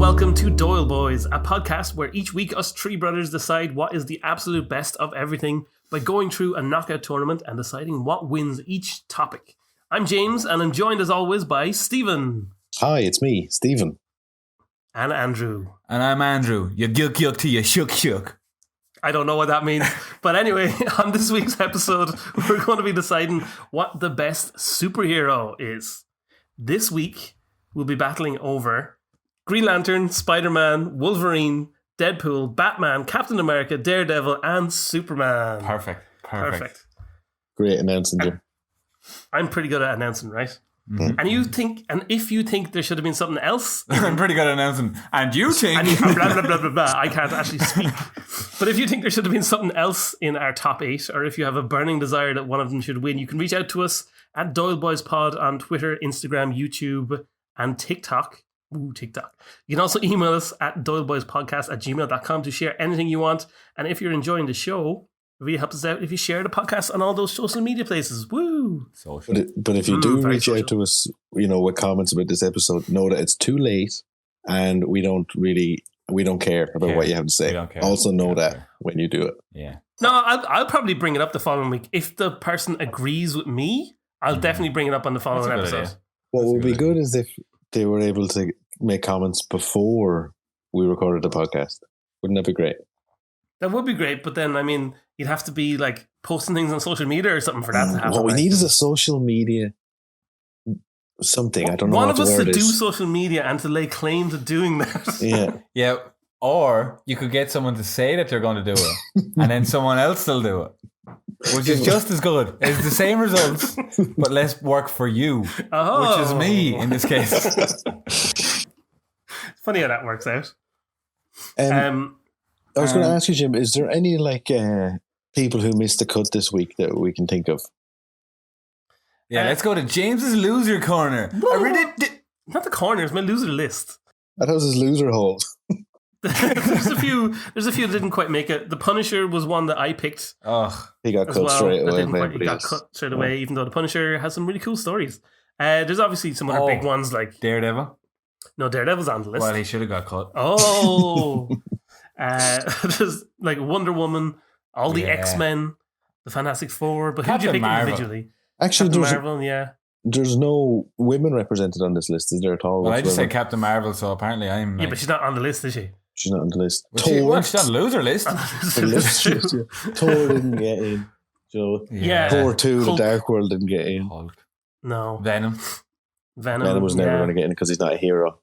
welcome to Doyle Boys, a podcast where each week us three brothers decide what is the absolute best of everything by going through a knockout tournament and deciding what wins each topic. I'm James, and I'm joined as always by Stephen. Hi, it's me, Stephen. And Andrew. And I'm Andrew. You yuk to you shook. I don't know what that means. But anyway, on this week's episode, we're going to be deciding what the best superhero is. This week, we'll be battling over Green Lantern, Spider-Man, Wolverine, Deadpool, Batman, Captain America, Daredevil, and Superman. Perfect. Great announcing, Jim. I'm pretty good at announcing, right? Mm-hmm. And if you think there should have been something else, I'm pretty good at announcing. And you think? blah, blah, blah, blah, blah. I can't actually speak. But if you think there should have been something else in our top 8, or if you have a burning desire that one of them should win, you can reach out to us at Doyle Boys Pod on Twitter, Instagram, YouTube, and TikTok. Ooh, TikTok. You can also email us at doyleboyspodcast@gmail.com to share anything you want. And if you're enjoying the show, it really helps us out if you share the podcast on all those social media places. Woo! But if you do reach out to us, with comments about this episode, know that it's too late, and we don't care about what you have to say. Also know that when you do it. Yeah. No, I'll probably bring it up the following week. If the person agrees with me, I'll definitely bring it up on the following episode. What would be good is if they were able to make comments before we recorded the podcast. Wouldn't that be great? That would be great, but then, you'd have to be posting things on social media or something for that to happen. What we need is a social media something. I don't know. One of us to do social media and to lay claim to doing that. Yeah. Yeah. Or you could get someone to say that they're going to do it, and then someone else will do it, which is just as good. It's the same results, but less work for you, which is me in this case. It's funny how that works out. I was going to ask you, Jim, is there any people who missed the cut this week that we can think of? Yeah, let's go to James's loser corner. Not the corner, it's my loser list. That was his loser hole. There's a few that didn't quite make it. The Punisher was one that I picked. Oh, he got cut straight away. He got cut straight away, even though the Punisher has some really cool stories. There's obviously some other big ones like Daredevil. No, Daredevil's on the list. Well, he should have got cut. Oh. There's Wonder Woman, all the X-Men, the Fantastic Four, but who do you pick individually? Actually, Captain Marvel, there's no women represented on this list, is there at all? Well, I just said Captain Marvel, so apparently I'm... Yeah, but she's not on the list, is she? She's not on the list. Thor. She's on the loser list. Thor didn't get in. Joe. Yeah. Thor 2, The Dark World didn't get in. Hulk. No. Venom was never going to get in because he's not a hero.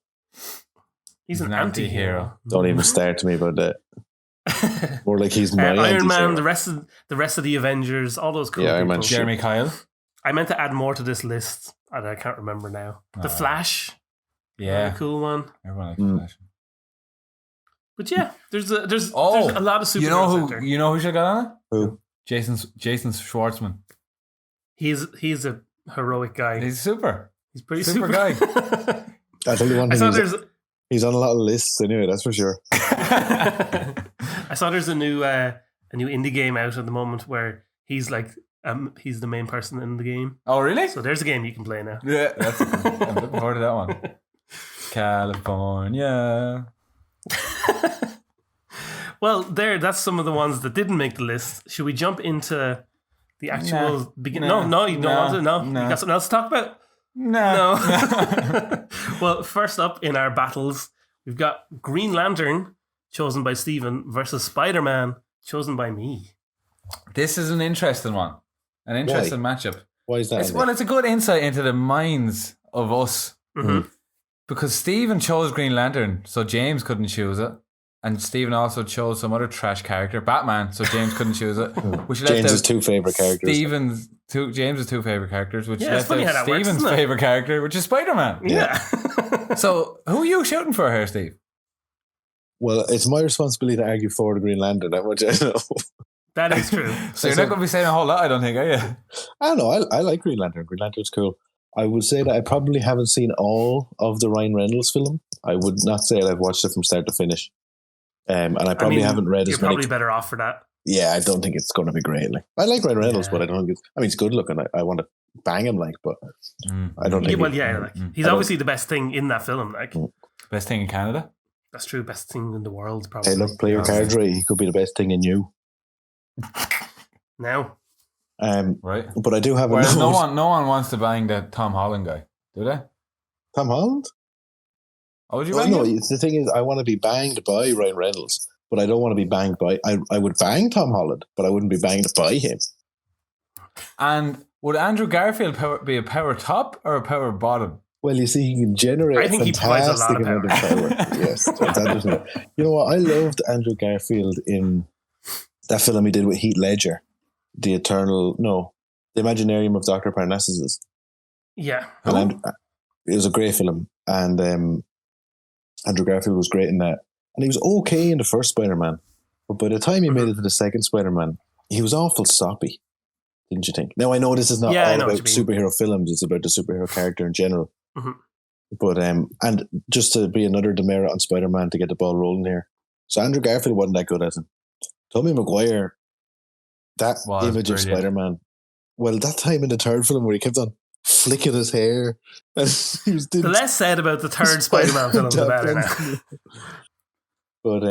He's an anti-hero. Don't even start to me about that. More like he's my Iron Man, the rest of the Avengers, all those cool people. Jeremy Kyle. I meant to add more to this list, and I can't remember now. The Flash. Yeah. Cool one. Everyone likes the Flash. But yeah, there's a lot of superheroes. You know who should have got on it? Who? Jason Schwartzman. He's a heroic guy. He's super. He's pretty super guy. I'll tell you one thing. He's on a lot of lists anyway, that's for sure. I saw there's a new indie game out at the moment where he's he's the main person in the game. Oh, really? So there's a game you can play now. Yeah, I'm looking forward to that one. California. Well, that's some of the ones that didn't make the list. Should we jump into the actual beginning? No, you don't want to? No? You got something else to talk about? No. Well, first up in our battles, we've got Green Lantern, chosen by Stephen, versus Spider-Man, chosen by me. This is an interesting one. An interesting matchup. Why is that? It's a good insight into the minds of us. Mm-hmm. Because Stephen chose Green Lantern, so James couldn't choose it. And Stephen also chose some other trash character, Batman, so James couldn't choose it. Which James's two favourite characters. James's two favourite characters, which left out Stephen's favourite character, which is Spider-Man. Yeah. So, who are you shooting for here, Steve? Well, it's my responsibility to argue for the Green Lantern, that much I know. That is true. So you're not going to be saying a whole lot, I don't think, are you? I don't know. I like Green Lantern. Green Lantern's cool. I would say that I probably haven't seen all of the Ryan Reynolds film. I would not say that I've watched it from start to finish. And I probably haven't read as many. You're probably better off for that. Yeah, I don't think it's going to be great. I like Ryan Reynolds, but I don't think it's good looking. I want to bang him, but I don't think. He's obviously the best thing in that film, Best thing in Canada? That's true. Best thing in the world, probably. Hey, look, play your cards right. He could be the best thing in you. Now. Right. But I do have a no one wants to bang that Tom Holland guy, do they? Tom Holland? Oh, would you bang him? The thing is, I want to be banged by Ryan Reynolds, but I don't want to be banged by... I would bang Tom Holland, but I wouldn't be banged by him. And would Andrew Garfield be a power top or a power bottom? Well, you see, he can generate I think he provides a lot of power. Yes, that isn't it. You know what? I loved Andrew Garfield in that film he did with Heath Ledger, The Imaginarium of Dr. Parnassus. Yeah. And it was a great film. And Andrew Garfield was great in that. And he was okay in the first Spider-Man. But by the time he made it to the second Spider-Man, he was awful soppy, didn't you think? Now, I know this is not all about superhero films. It's about the superhero character in general. Mm-hmm. But and just to be another demerit on Spider-Man to get the ball rolling here. So Andrew Garfield wasn't that good as him. Tobey Maguire, that image of Spider-Man. Well, that time in the third film where he kept on flicking his hair. And the less said about the third Spider-Man film, the better now. But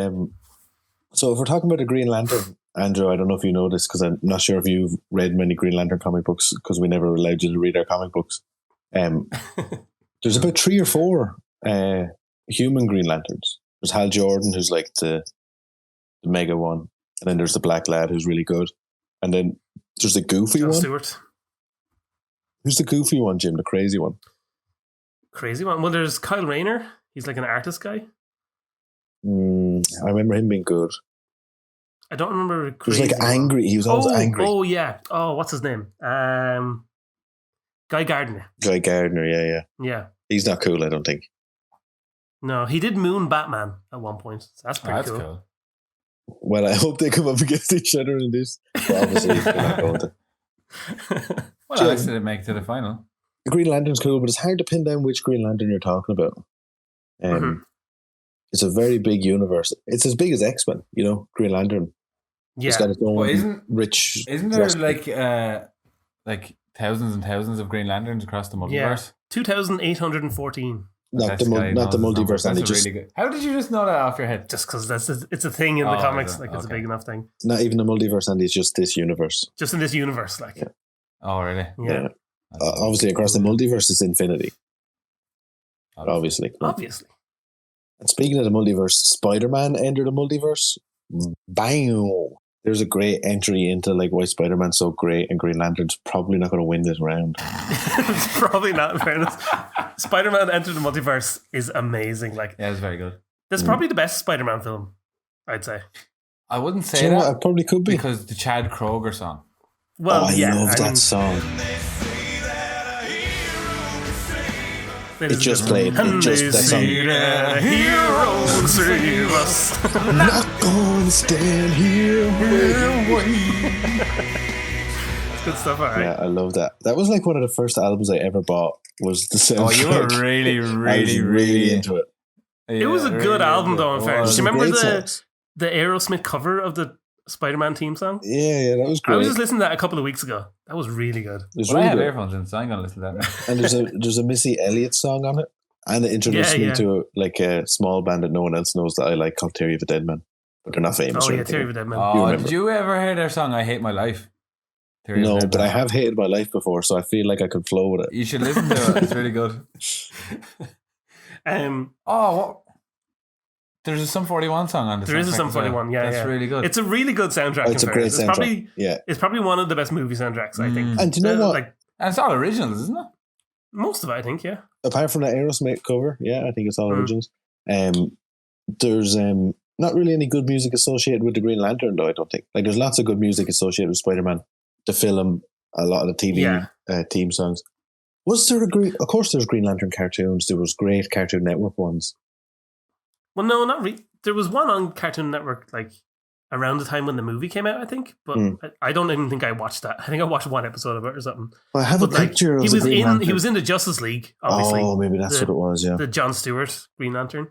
so if we're talking about the Green Lantern, Andrew, I don't know if you know this because I'm not sure if you've read many Green Lantern comic books because we never allowed you to read our comic books. There's about 3 or 4 human Green Lanterns. There's Hal Jordan, who's like the mega one. And then there's the black lad, who's really good. And then there's the goofy one. Stewart. Who's the goofy one, Jim? The crazy one? Crazy one? Well, there's Kyle Rayner. He's like an artist guy. I remember him being good. I don't remember. He was like angry. He was always angry. Oh, yeah. Oh, what's his name? Guy Gardner. Guy Gardner, yeah. Yeah. He's not cool, I don't think. No, he did Moon Batman at one point. So that's pretty cool. Well, I hope they come up against each other in this. But obviously, they're not going to. Well, I guess they make it to the final. The Green Lantern's cool, but it's hard to pin down which Green Lantern you're talking about. It's a very big universe. It's as big as X-Men, Green Lantern. Yeah. It's got its own Isn't there like thousands and thousands of Green Lanterns across the multiverse? Yeah, 2,814. Not the multiverse. That's really good. How did you just know that off your head? Just because it's a thing in the comics. It's a big enough thing. Not even the multiverse, Andy. It's just this universe. Just in this universe, like. Yeah. Oh, really? Yeah. Obviously, across the multiverse, it's infinity. Obviously. And speaking of the multiverse, Spider-Man entered the multiverse. Bang! There's a great entry into like why Spider-Man's so great and Green Lantern's probably not going to win this round. It's probably not, in fairness. Spider-Man Enter the Multiverse is amazing. Like, yeah, it's very good. That's probably the best Spider-Man film, I'd say. I wouldn't say that. It probably could be. Because the Chad Kroger song. Well, I love that song. It just played. That song. Hero save us. I'm not going to stand here and wait. It's good stuff, all right. Yeah, I love that. That was like one of the first albums I ever bought. Was the soundtrack. Oh, you were really into it. It was a good album, though. In fairness, do you remember the Aerosmith cover of the Spider-Man theme song? Yeah, that was great. I was just listening to that a couple of weeks ago. That was really good. I have earphones in, so I'm going to listen to that now. And there's a Missy Elliott song on it. And it introduced me to a small band that no one else knows that I like called Theory of a Dead Man. But they're not famous. Oh, yeah, Theory of a Dead Man. Oh, did you ever hear their song, I Hate My Life? No, but I have hated my life before, so I feel like I could flow with it. You should listen to it. It's really good. There's a Sum 41 song on this. There is a Sum 41, yeah. That's really good. It's a really good soundtrack. It's a great soundtrack. It's probably one of the best movie soundtracks, I think. And do you know what? And it's all originals, isn't it? Most of it, I think, yeah. Apart from the Aerosmith cover, I think it's all originals. There's not really any good music associated with the Green Lantern, though, I don't think. Like, there's lots of good music associated with Spider-Man. The film, a lot of the TV theme songs. Was there of course there's Green Lantern cartoons. There was great Cartoon Network ones. Well, no, not really. There was one on Cartoon Network, like, around the time when the movie came out, I think. But I don't even think I watched that. I think I watched one episode of it or something. Well, I have a picture of he was in the Justice League, obviously. Oh, maybe that's what it was, yeah. The Jon Stewart Green Lantern.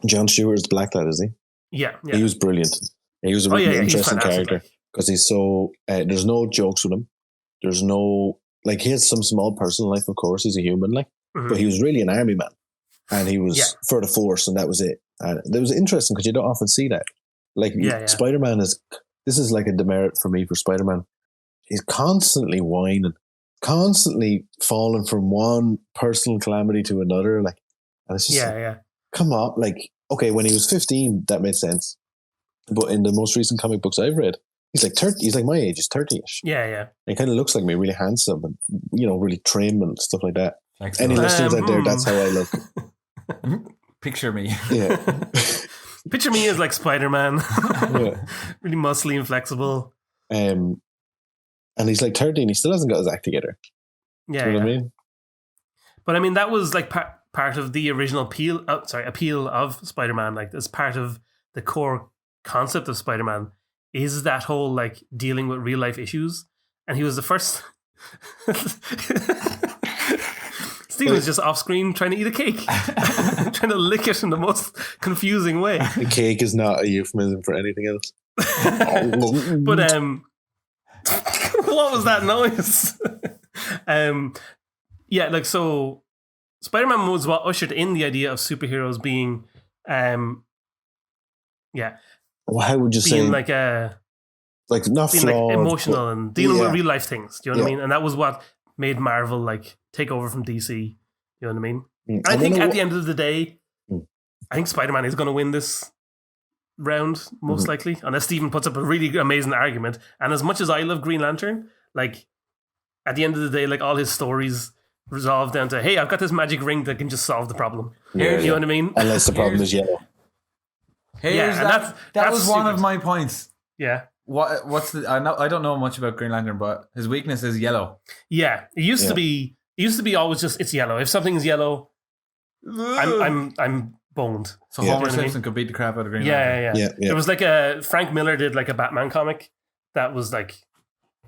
Jon Stewart is the Black Lad, is he? Yeah. He was brilliant. He was a really interesting character. Because he's so... there's no jokes with him. There's no... Like, he has some small personal life, of course. He's a human, like. But he was really an army man. And he was for the Force, and that was it. And it was interesting because you don't often see that. Like Spider-Man this is like a demerit for me for Spider-Man. He's constantly whining, constantly falling from one personal calamity to another. Like, and it's just come on. Like, okay, when he was 15, that made sense. But in the most recent comic books I've read, he's like 30. He's like my age. He's 30ish. Yeah, yeah. And he kind of looks like me, really handsome and really trim and stuff like that. Any listeners out there, that's how I look. Picture me. Yeah. Picture me as like Spider-Man. Really muscly and flexible. And he's like 30 and he still hasn't got his act together. Yeah, you know what I mean? But I mean, that was like part of the original appeal of Spider-Man. Like, as part of the core concept of Spider-Man is that whole like dealing with real life issues. And he was the first. Stephen was just off screen trying to eat a cake, trying to lick it in the most confusing way. The cake is not a euphemism for anything else. But what was that noise? Like, so Spider-Man was what ushered in the idea of superheroes being well, how would you say like not being flawed, like emotional and dealing with real life things. Do you know what I mean? And that was what made Marvel like take over from DC. You know what I mean? I think at the end of the day, I think Spider-Man is going to win this round, most likely, unless Stephen puts up a really amazing argument. And as much as I love Green Lantern, like, at the end of the day, like, all his stories resolve down to, hey, I've got this magic ring that can just solve the problem. You know what I mean? Unless the problem is yellow. That was one of my points. Yeah. What's the? I don't know much about Green Lantern, but his weakness is yellow. Yeah, it used to be always just it's yellow. If something's yellow, I'm boned. So Homer Simpson could beat the crap out of Green Lantern. Yeah. There was like Frank Miller did like a Batman comic that was like,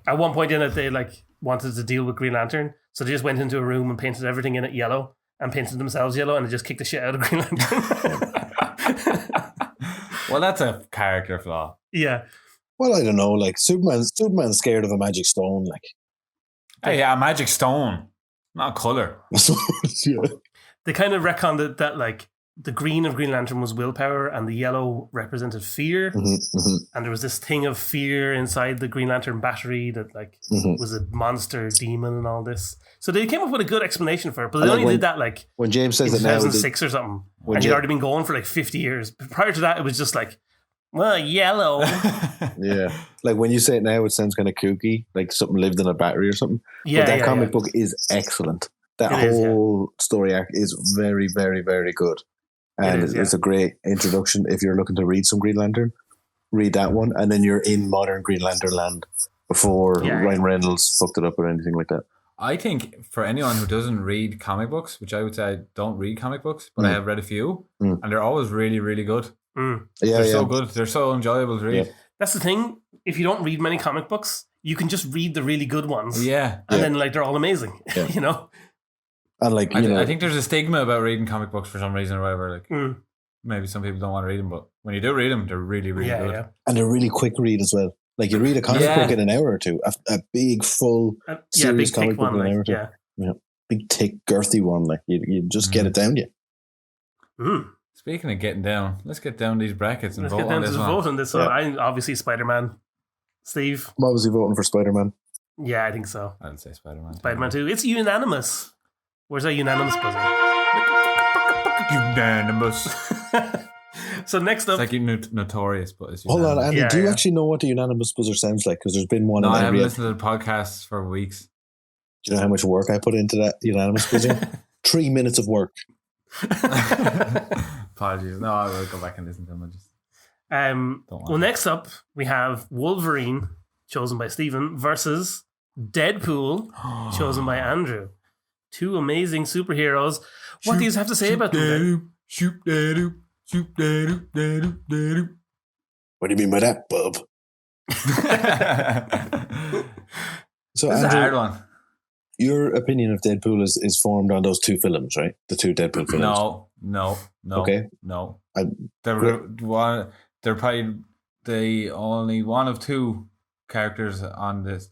at one point in it they like wanted to deal with Green Lantern, so they just went into a room and painted everything in it yellow and painted themselves yellow, and they just kicked the shit out of Green Lantern. Well, that's a character flaw. Yeah. Well, I don't know. Like, Superman's scared of a magic stone. Like, hey, a magic stone, not color. They kind of retconned that like the green of Green Lantern was willpower and the yellow represented fear. And there was this thing of fear inside the Green Lantern battery that like was a monster demon and all this. So they came up with a good explanation for it, but they only did that like when James says in 2006 or something, and he'd already been going for like 50 years. But prior to that, it was just like, well, yellow. Yeah. Like, when you say it now, it sounds kind of kooky, like something lived in a battery or something. Yeah. But that comic book is excellent. That whole story arc is very, very, very good. And it's a great introduction. If you're looking to read some Green Lantern, read that one. And then you're in modern Green Lantern land before Ryan Reynolds fucked it up or anything like that. I think for anyone who doesn't read comic books, which I would say I don't read comic books, but I have read a few, and they're always really, really good. They're so good. They're so enjoyable to read. That's the thing. If you don't read many comic books, you can just read the really good ones. Yeah. And then like they're all amazing. You know? And like, I think there's a stigma about reading comic books for some reason or whatever. Like maybe some people don't want to read them, but when you do read them, they're really, really good. Yeah. And they're really quick read as well. Like, you read a comic book in an hour or two. A big, full, serious comic book in an hour or two. Yeah. Big, thick, girthy one. Like, you just get it down to you. Speaking of getting down, let's get down these brackets and vote on this one. Vote on this one. I'm obviously Spider-Man. Steve? I'm obviously voting for Spider-Man. Yeah, I think so. I'd say Spider-Man. Spider-Man too. It's unanimous. Where's our unanimous buzzer? Unanimous. So next up... It's like notorious, but it's unanimous. Hold on, Andy. Do you actually know what the unanimous buzzer sounds like? Because there's been one in every... I haven't listened to the podcasts for weeks. Do you know how much work I put into that unanimous buzzer? 3 minutes of work. Apologies. No, I will go back and listen to them. I just well, next up, we have Wolverine, chosen by Stephen, versus Deadpool, chosen by Andrew. Two amazing superheroes. What do you have to say about them? What do you mean by that, bub? So, this is Andrew, a hard one. Your opinion of Deadpool is formed on those two films, right? The two Deadpool films. No. Okay. No. They're probably the only one of two characters on this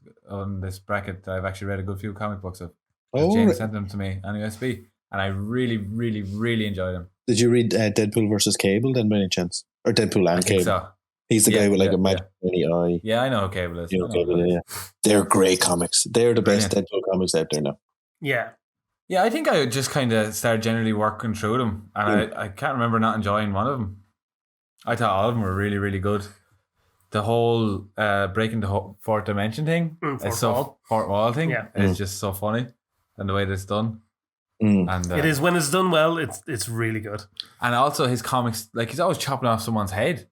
bracket that I've actually read a good few comic books of. James sent them to me on USB, and I really, really, really enjoyed them. Did you read Deadpool versus Cable then by any chance? Or Deadpool and Cable? So. He's the guy with like a magic eye. Yeah, I know who Cable is. You know Cable, yeah. They're great comics. They're the best Deadpool comics out there now. Yeah. Yeah, I think I just kind of started generally working through them, and I can't remember not enjoying one of them. I thought all of them were really, really good. The whole breaking the fourth dimension thing, fourth wall thing, is just so funny, and the way that it's done. And it is, when it's done well, it's really good. And also his comics, like he's always chopping off someone's head,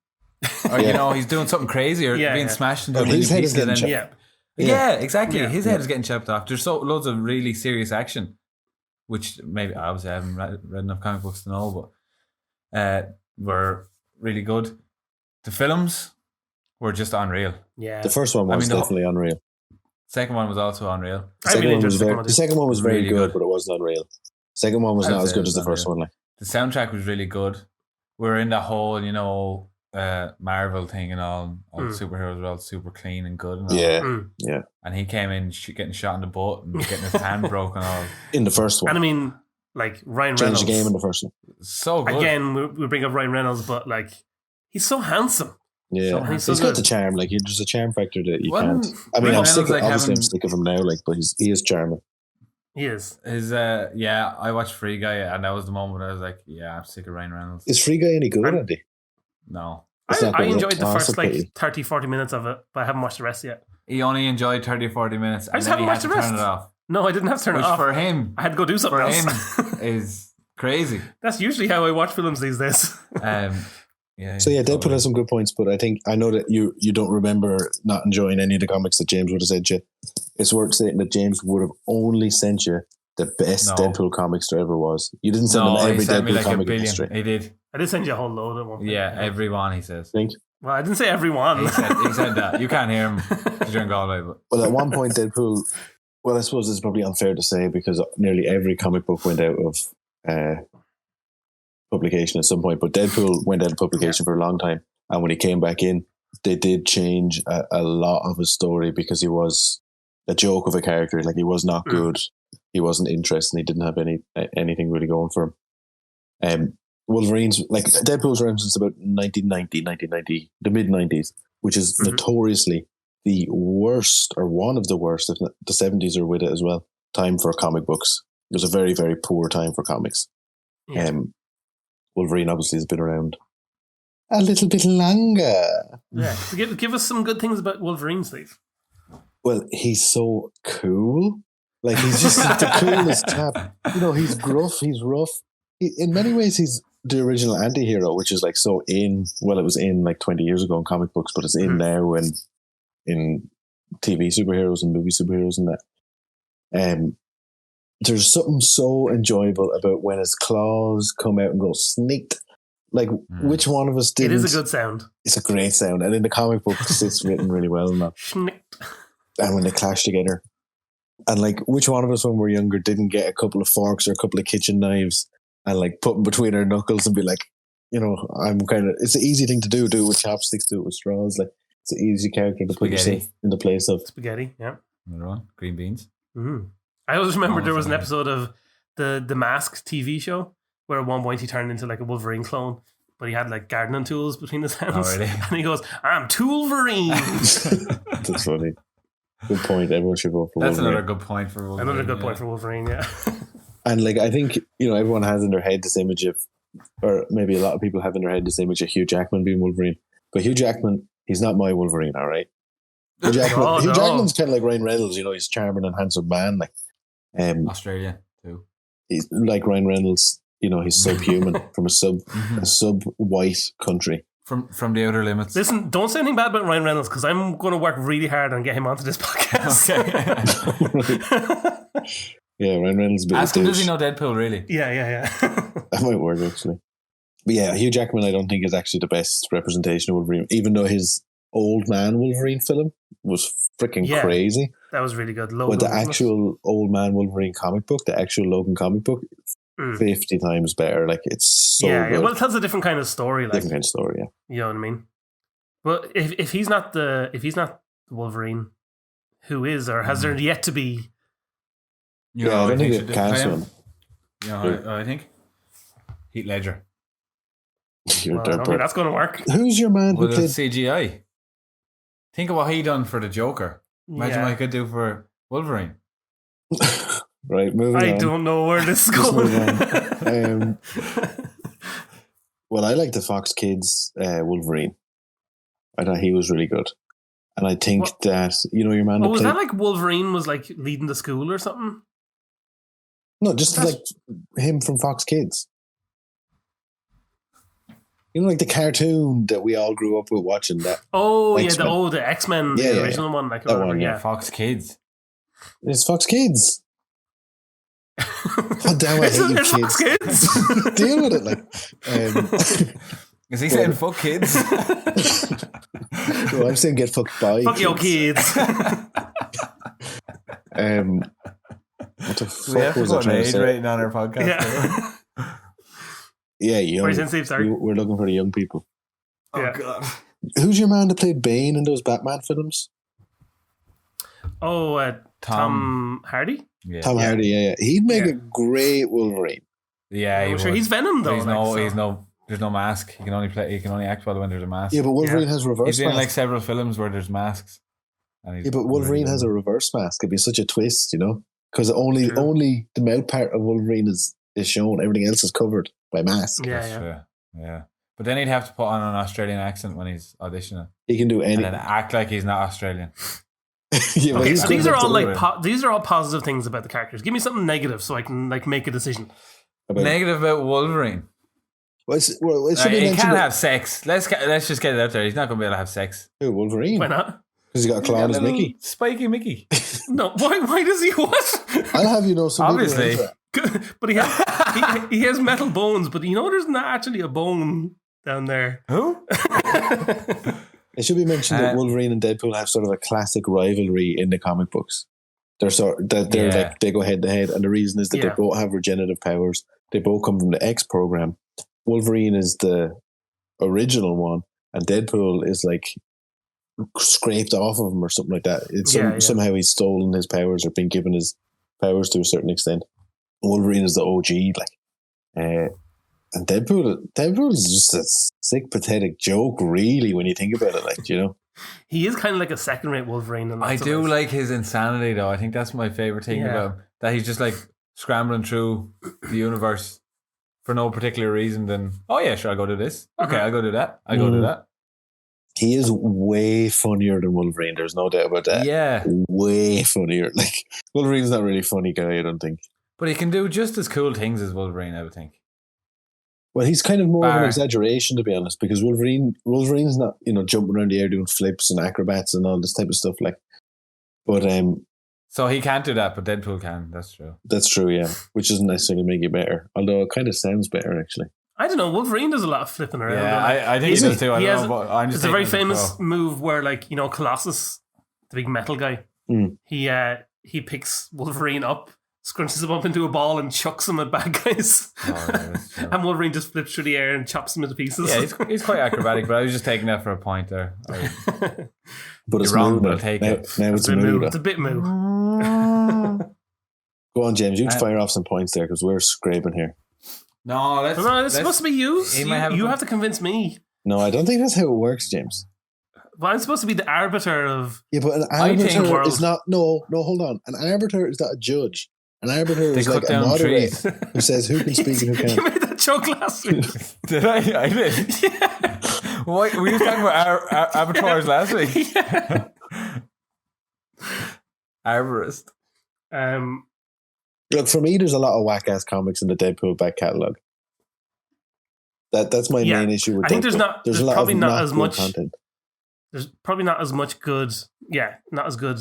or you know, he's doing something crazy or being smashed into his head is getting chopped. Exactly. His head is getting chopped off. There's loads of really serious action, which maybe obviously I haven't read enough comic books to know, but were really good. The films were just unreal. Yeah, the first one was definitely unreal. Second one was also unreal. The second one was very good, but it wasn't unreal. Second one was not as good as the first one. Like the soundtrack was really good. We're in that whole, you know, Marvel thing and all the superheroes were all super clean and good and all. Yeah. And he came in getting shot in the butt and getting his hand broken all in the first one. And I mean, like Ryan Changed Reynolds, the game in the first one. So good. Again, we bring up Ryan Reynolds, but like he's so handsome. Yeah, he's got the charm. Like there's a charm factor that you can't. I mean, I'm sick of him now. Like, but he is charming. He is. I watched Free Guy, and that was the moment I was like, yeah, I'm sick of Ryan Reynolds. Is Free Guy any good, Andy? No. I enjoyed the first 30, 40 minutes of it, but I haven't watched the rest yet. He only enjoyed 30 or 40 minutes. I just haven't watched the rest. Turn it off. No, I didn't have to turn it off. For him, I had to go do something else. For him is crazy. That's usually how I watch films these days. Deadpool has some good points, but I know that you don't remember not enjoying any of the comics that James would have sent you. It's worth saying that James would have only sent you the best Deadpool comics there ever was. You didn't send him every Deadpool comic in history. He did. I did send you a whole load of them. Yeah, every one, he says. Think? Well, I didn't say every one. He said that. You can't hear him during Galway. Well, at one point, Deadpool, well, I suppose it's probably unfair to say because nearly every comic book went out of publication at some point, but Deadpool went out of publication for a long time. And when he came back in, they did change a lot of his story because he was a joke of a character. Like, he was not good. He wasn't interesting. He didn't have anything really going for him. Wolverine's, like, Deadpool's around since about 1990, the mid-90s, which is notoriously the worst, or one of the worst, if not, the 70s are with it as well, time for comic books. It was a very, very poor time for comics. Yeah. Wolverine obviously has been around a little bit longer. Yeah, so give us some good things about Wolverine, Steve. Well, he's so cool. Like, he's just like the coolest chap. You know, he's gruff, he's rough. In many ways, he's the original anti-hero, which is like so in, well, it was in like 20 years ago in comic books, but it's in now and in TV superheroes and movie superheroes and that. There's something so enjoyable about when his claws come out and go sneaked. Like, which one of us didn't? It is a good sound. It's a great sound. And in the comic books, it's written really well. And when they clash together. And like, which one of us when we were younger didn't get a couple of forks or a couple of kitchen knives and like put them between our knuckles and be like, you know, it's an easy thing to do it with chopsticks, do it with straws. Like, it's an easy character to put yourself in the place of. Spaghetti, yeah. Another one, green beans. Mm-hmm. I always remember there was an episode of the Mask TV show where at one point he turned into like a Wolverine clone, but he had like gardening tools between his hands. Oh, really? And he goes, I'm Toolverine. That's funny. Good point. Everyone should vote for Wolverine. That's another good point for Wolverine. Another good point for Wolverine, yeah. And like, I think, you know, everyone has in their head this image of, or maybe a lot of people have in their head this image of Hugh Jackman being Wolverine. But Hugh Jackman, he's not my Wolverine, all right? Hugh Jackman's kind of like Ryan Reynolds, you know, he's charming and handsome man. Like, Australia too. He's like Ryan Reynolds, you know, he's subhuman from a sub-white country. From the outer limits. Listen, don't say anything bad about Ryan Reynolds because I'm going to work really hard and get him onto this podcast. Okay. Yeah, Ryan Reynolds. Ask him, does he know Deadpool really? Yeah. That might work actually. But yeah, Hugh Jackman I don't think is actually the best representation of Wolverine, even though his Old Man Wolverine film was freaking crazy. That was really good. Logan, but the actual Old Man Wolverine comic book, the actual Logan comic book, 50 times better. Like, it's so good. Well, it tells a different kind of story. Like, different kind of story, yeah. You know what I mean? Well, if he's not the Wolverine, who is, or has there yet to be? I don't think it cast him. Yeah, I think Heath Ledger. You're Well, I don't think that's going to work. Who's your man who With played? CGI. Think of what he done for the Joker. Imagine what he could do for Wolverine. Right, moving on. I don't know where this is Just going. move on. Well, I like the Fox Kids Wolverine. I thought he was really good. And I think that, you know, your man... Oh, was that like Wolverine was like leading the school or something? No, just like him from Fox Kids. You know, like the cartoon that we all grew up with watching. That. Oh, X-Men. yeah, the X-Men, the original one. Like, that one, yeah. Fox Kids. It's Fox Kids. God damn, I hate you it's kids. Fox Kids. Deal with it, like. Is he saying fuck kids? No, I'm saying get fucked by Fuck kids. your kids. What the We have fuck to was I put an trying to age say? rating on our podcast. Yeah. Yeah, young. Where's Steve, sorry? We're looking for the young people. Oh, God. Who's your man that played Bane in those Batman films? Oh, Tom Hardy? Yeah. Tom Hardy, yeah. He'd make a great Wolverine. Yeah, I'm sure he's Venom though. There's no mask. He can only act well when there's a mask. Yeah, but Wolverine has reverse He's been in mask. like several films where there's masks. Yeah, but Wolverine has a reverse mask. It'd be such a twist, you know? Because only the mouth part of Wolverine is shown. Everything else is covered by mask. Yeah. But then he'd have to put on an Australian accent when he's auditioning. He can do anything. And then act like he's not Australian. Yeah, Okay, so these are all these are all positive things about the characters. Give me something negative so I can like make a decision. Negative about Wolverine. It should be He mentioned can't that- have sex. Let's just get it out there. He's not going to be able to have sex. Who, Wolverine? Why not? Because he's got a claw on his Mickey. Spiky Mickey. No, why does he what? I'll have you know some Obviously. But he has metal bones, but you know there's not actually a bone down there. Who? It should be mentioned that Wolverine and Deadpool have sort of a classic rivalry in the comic books. They're like they go head to head, and the reason is that they both have regenerative powers. They both come from the X program. Wolverine is the original one, and Deadpool is like scraped off of him or something like that. It's somehow he's stolen his powers or been given his powers to a certain extent. Wolverine is the OG, and Deadpool is just a sick, pathetic joke, really, when you think about it. Like, you know, he is kind of like a second-rate Wolverine. I do like his insanity, though. I think that's my favorite thing about him. That he's just like scrambling through the universe for no particular reason. Then, oh yeah, sure, I'll go do this. Okay, I'll go do that. I'll go do that. He is way funnier than Wolverine. There's no doubt about that. Yeah, way funnier. Like, Wolverine's not really a funny guy, I don't think. But he can do just as cool things as Wolverine, I would think. Well, he's kind of more of an exaggeration, to be honest, because Wolverine's not, you know, jumping around the air doing flips and acrobats and all this type of stuff. Like, but so he can't do that, but Deadpool can. That's true. That's true, yeah. Which doesn't necessarily make it better, although it kind of sounds better, actually. I don't know. Wolverine does a lot of flipping around. Yeah, I think he does too. It's a very famous move where, like, you know, Colossus, the big metal guy, he picks Wolverine up, scrunches him up into a ball and chucks him at bad guys. And Wolverine just flips through the air and chops him into pieces. Yeah, he's quite acrobatic, but I was just taking that for a point there. But it's wrong, moo. but I'll take it. Now it's a moo. It's a bit moo. Go on, James. You can fire off some points there because we're scraping here. No, it's supposed to be you. You have to convince me. No, I don't think that's how it works, James. Well, I'm supposed to be the arbiter of. Yeah, but an arbiter is not. No, hold on. An arbiter is not a judge. An arbiter is like a moderator who says who can speak and who can't. You made that joke last week. Did I? I did. Yeah. What, were you talking about abattoirs last week? Yeah. Arborist. Look, for me, there's a lot of whack-ass comics in the Deadpool back catalogue. That's my main issue with Deadpool. I think there's a lot probably of not as much content. There's probably not as much good. Yeah, not as good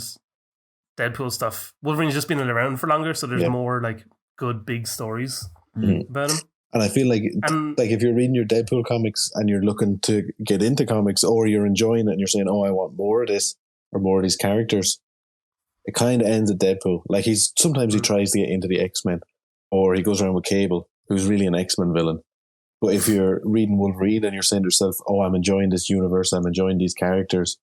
Deadpool stuff. Wolverine's just been around for longer, so there's more like good big stories about him. And I feel like if you're reading your Deadpool comics and you're looking to get into comics, or you're enjoying it and you're saying, "Oh, I want more of this or more of these characters," it kind of ends at Deadpool. Like sometimes he tries to get into the X-Men, or he goes around with Cable, who's really an X-Men villain. But if you're reading Wolverine and you're saying to yourself, "Oh, I'm enjoying this universe, I'm enjoying these characters,"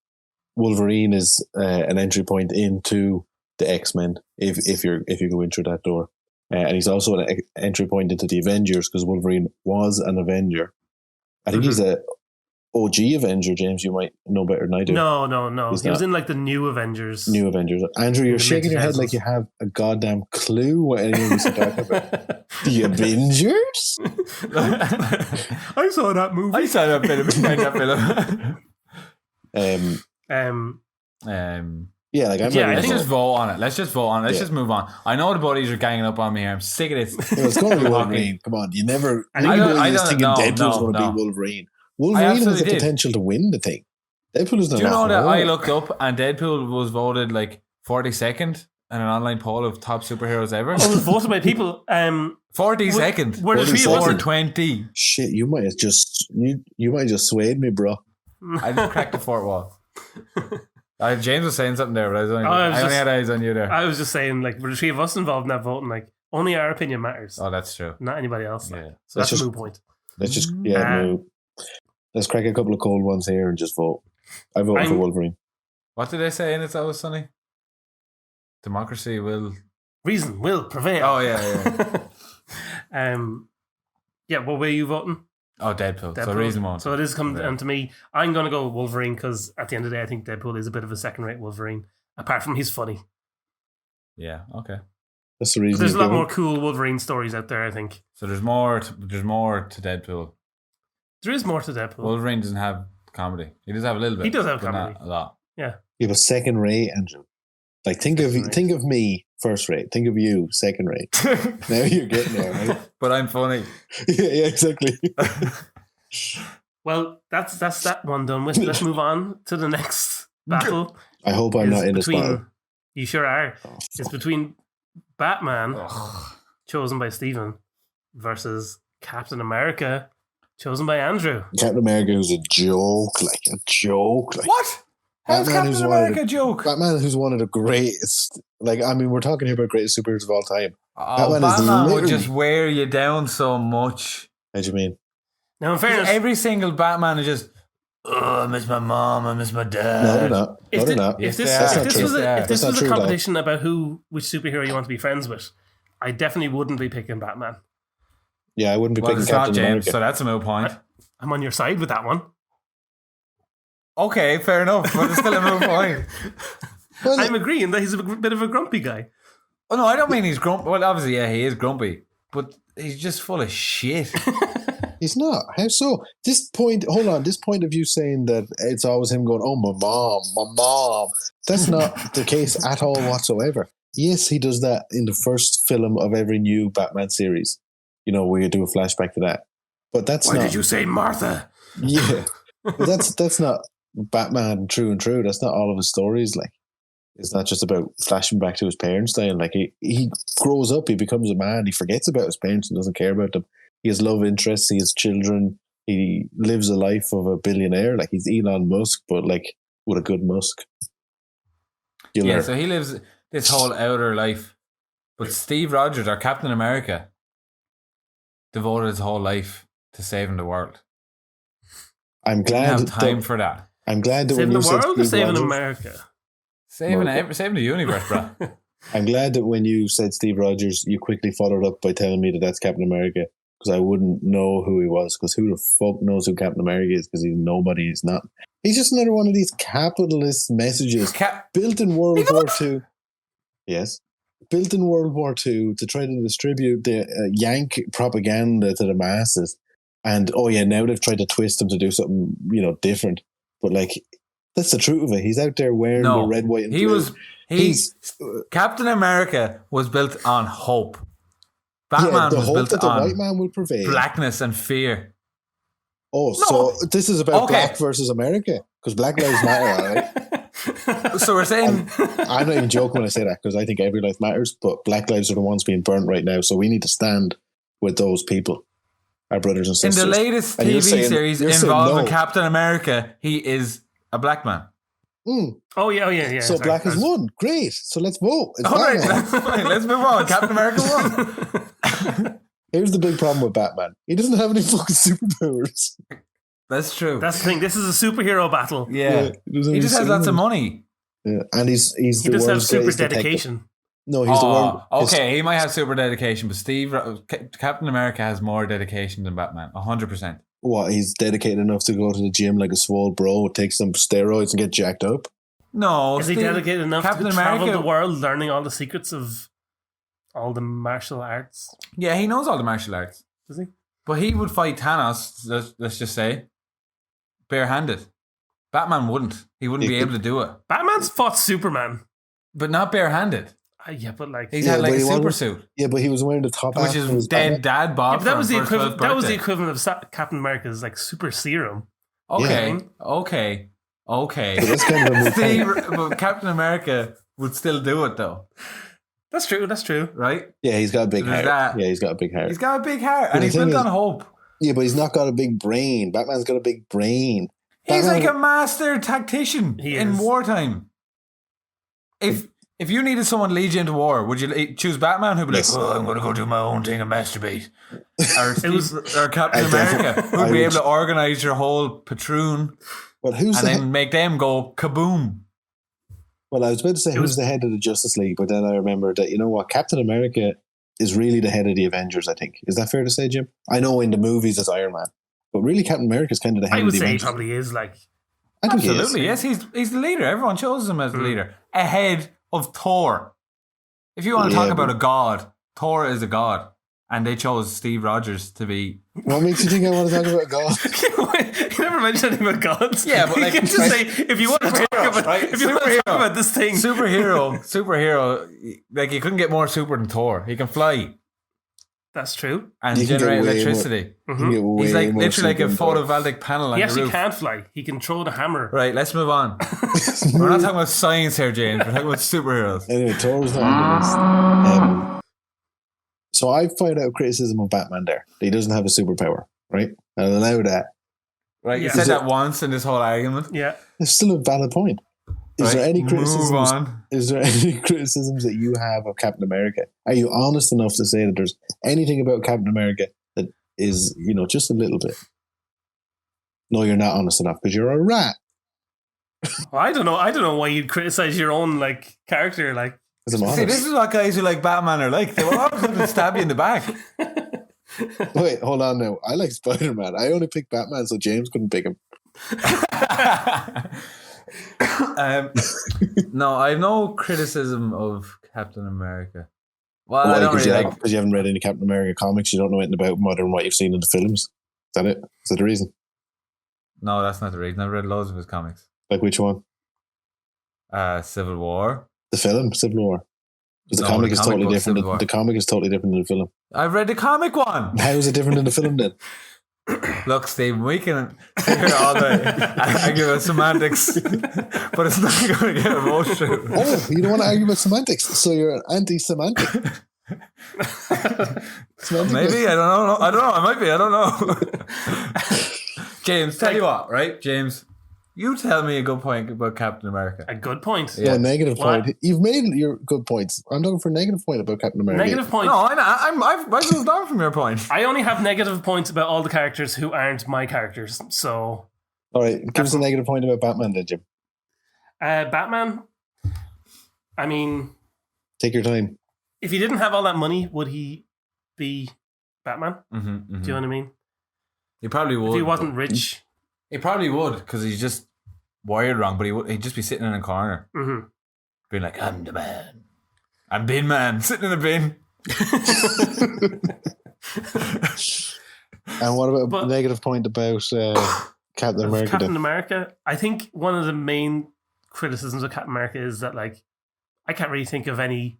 Wolverine is an entry point into the X-Men if you go in through that door. And he's also an entry point into the Avengers because Wolverine was an Avenger. I think he's a OG Avenger, James. You might know better than I do. No. He was in like the New Avengers. New Avengers. Andrew, you're shaking your head like you have a goddamn clue what any of this is talking about. The Avengers? I saw that movie. I saw that film. Yeah, like I'm let's just vote on it. Let's just just move on. I know the buddies are ganging up on me here. I'm sick of this. It's going to be Wolverine. Come on, you never. I don't think Deadpool's going to be Wolverine. Wolverine has the potential to win the thing. Deadpool is not. Do you know that I looked up and Deadpool was voted like 42nd in an online poll of top superheroes ever? Oh, it was voted by people. 42nd. Were the three of us 20? Shit, you might have just swayed me, bro. I just cracked the fourth wall. James was saying something there, but I only had eyes on you there. I was just saying, like, were the three of us involved in that voting? Like, only our opinion matters. Oh, that's true. Not anybody else. Yeah. So that's a moot point. Let's just move. Let's crack a couple of cold ones here and just vote. I vote for Wolverine. What did they say in It's Always Sunny? Democracy will... Reason will prevail. Oh, yeah. What way are you voting? Oh, Deadpool. So reason won't. So it is coming down to me. I'm going to go Wolverine because at the end of the day, I think Deadpool is a bit of a second-rate Wolverine. Apart from he's funny. Yeah, okay. That's the reason. There's a lot more cool Wolverine stories out there, I think. So there's more to Deadpool. There is more to Deadpool. Wolverine doesn't have comedy. He does have a little bit. He does have comedy. Not a lot. Yeah. You have a second rate, Andrew. Like think of me first rate. Think of you second rate. Now you're getting there, right? But I'm funny. yeah, exactly. Well, that's that one done with. Let's move on to the next battle. I hope I'm not in this battle. You sure are. It's between Batman, chosen by Stephen, versus Captain America, chosen by Andrew. Captain America who's a joke. What? How's Captain America a joke? Batman who's one of the greatest. Like, I mean, we're talking here about greatest superheroes of all time. Oh, Batman would just wear you down so much. How do you mean? Now, in fairness, every single Batman is just, I miss my mom, I miss my dad. No, they're not. If this was a competition about which superhero you want to be friends with, I definitely wouldn't be picking Batman. Yeah, I wouldn't be picking Captain America. So that's a moot point. I'm on your side with that one. Okay, fair enough, but it's still a moot point. Well, I'm agreeing that he's a bit of a grumpy guy. Oh no, I don't mean he's grumpy. Well, obviously, yeah, he is grumpy, but he's just full of shit. He's not. How so? This point of you saying that it's always him going, oh, my mom. That's not the case at all whatsoever. Yes, he does that in the first film of every new Batman series. You know, where you do a flashback to that. But that's Why did you say Martha? Yeah. But that's not Batman true and true. That's not all of his stories. Like, it's not just about flashing back to his parents' day. Like, he grows up, he becomes a man, he forgets about his parents and doesn't care about them. He has love interests, he has children, he lives a life of a billionaire. Like, he's Elon Musk, but like with a good Musk. So he lives this whole outer life. But Steve Rogers, our Captain America, devoted his whole life to saving the world. I'm glad. He didn't have time for that. I'm glad that saving when you the said world or Steve saving Rogers, America? Saving the universe, bro. I'm glad that when you said Steve Rogers, you quickly followed up by telling me that that's Captain America, because I wouldn't know who he was, because who the fuck knows who Captain America is, because he's nobody. He's not. He's just another one of these capitalist messages built in World War II. Yes. Built in World War II to try to distribute the Yank propaganda to the masses. And, now they've tried to twist him to do something, different. But, like, that's the truth of it. He's out there wearing the red, white, and blue. Captain America was built on hope. Batman was built that the on white man will prevail. Blackness and fear. Oh, so this is about black versus America? Because Black Lives Matter, all right? So we're saying... I'm not even joking when I say that, because I think every life matters, but black lives are the ones being burnt right now, so we need to stand with those people, our brothers and sisters. In the latest TV series involving Captain America, he is a black man. Mm. Oh yeah. So black is one. Great. So let's vote. All right, that's fine. Let's move on. Captain America won. Here's the big problem with Batman. He doesn't have any fucking superpowers. That's true. That's the thing. This is a superhero battle. Yeah. He just has lots of money. Yeah. And he does have super dedication. No, he's the world. Okay, he might have super dedication, but Captain America has more dedication than Batman. 100%. What? He's dedicated enough to go to the gym like a swole bro, take some steroids and get jacked up. No, is he dedicated enough to travel the world, learning all the secrets of all the martial arts? Yeah, he knows all the martial arts. Does he? But he would fight Thanos. Let's just say, barehanded. Batman wouldn't. He wouldn't be able to do it. Batman's fought Superman, but not barehanded. Yeah, but like he's had like a super suit. Yeah, but he was wearing the top, which is dead dad bod. Yeah, but that was the equivalent. That was the equivalent of Captain America's like super serum. Okay, yeah. okay. That's kind of but Captain America would still do it though. That's true. That's true. Right? Yeah, he's got a big hair. Yeah, he's got a big hair. He's got a big hair, and he's built on hope. Yeah, but he's not got a big brain. Batman's got a big brain. He's like a master tactician in wartime. If you needed someone to lead you into war, would you choose Batman, who'd be like, I'm going to go do my own thing and masturbate? Or Captain America, who'd be able to organise your whole patroon then make them go kaboom? Well, I was about to say who's the head of the Justice League, but then I remembered that, you know what, Captain America is really the head of the Avengers, I think. Is that fair to say, Jim? I know in the movies it's Iron Man, but really Captain America is kind of the head of the Avengers. I would say he probably is, like... I think absolutely, he is. Yes, he's the leader. Everyone chose him as the leader. Ahead of Thor. If you want to talk about a god, Thor is a god. And they chose Steve Rogers to be... What makes you think I want to talk about God? You never mentioned anything about gods. Yeah, but like... You can just say, if you want to talk about, right? If you want to talk about this thing... Superhero. Like, you couldn't get more super than Thor. He can fly. That's true. And generate electricity. He's like literally like a photovoltaic panel on your roof. He actually can't fly. He can throw the hammer. Right, let's move on. We're not talking about science here, James. We're talking about superheroes. Anyway, Thor's not on the list. So I find out criticism of Batman there. He doesn't have a superpower, right? I'll allow that. Right, you said that once in this whole argument. Yeah. It's still a valid point. Is there any criticisms? Move on. Is there any criticisms that you have of Captain America? Are you honest enough to say that there's anything about Captain America that is, you know, just a little bit? No, you're not honest enough because you're a rat. Well, I don't know why you'd criticize your own like character. Like, see, this is what guys who like Batman are like. They will always stab you in the back. Wait, hold on now. I like Spider-Man. I only picked Batman so James couldn't pick him. No, I have no criticism of Captain America. Well, I don't really like... Because you haven't read any Captain America comics, you don't know anything about him other than what you've seen in the films. Is that it? Is that the reason? No, that's not the reason. I've read loads of his comics. Like which one? Civil War. The film, Civil War. Because the comic is totally different. The comic is totally different than the film. I've read the comic one. How is it different than the film then? Look, Steve, we can sit here all day and argue about semantics, but it's not going to get emotional. Oh, you don't want to argue about semantics, so you're an anti-semantic. Maybe, I don't know. I might be, I don't know. James, tell you what, right? James, you tell me a good point about Captain America. A good point? Yeah, negative point. You've made your good points. I'm looking for a negative point about Captain America. Negative point? No, I've moved on from your point. I only have negative points about all the characters who aren't my characters, so... All right, give us a negative point about Batman then, Jim. Batman? I mean... Take your time. If he didn't have all that money, would he be Batman? Mm-hmm, mm-hmm. Do you know what I mean? He probably would. If he wasn't rich... He probably would, because he's just wired wrong, but he'd just be sitting in a corner. Mm-hmm. Being like, I'm the man. I'm Bin Man, sitting in a bin. And what about negative point about Captain America? Captain America, I think one of the main criticisms of Captain America is that, like, I can't really think of any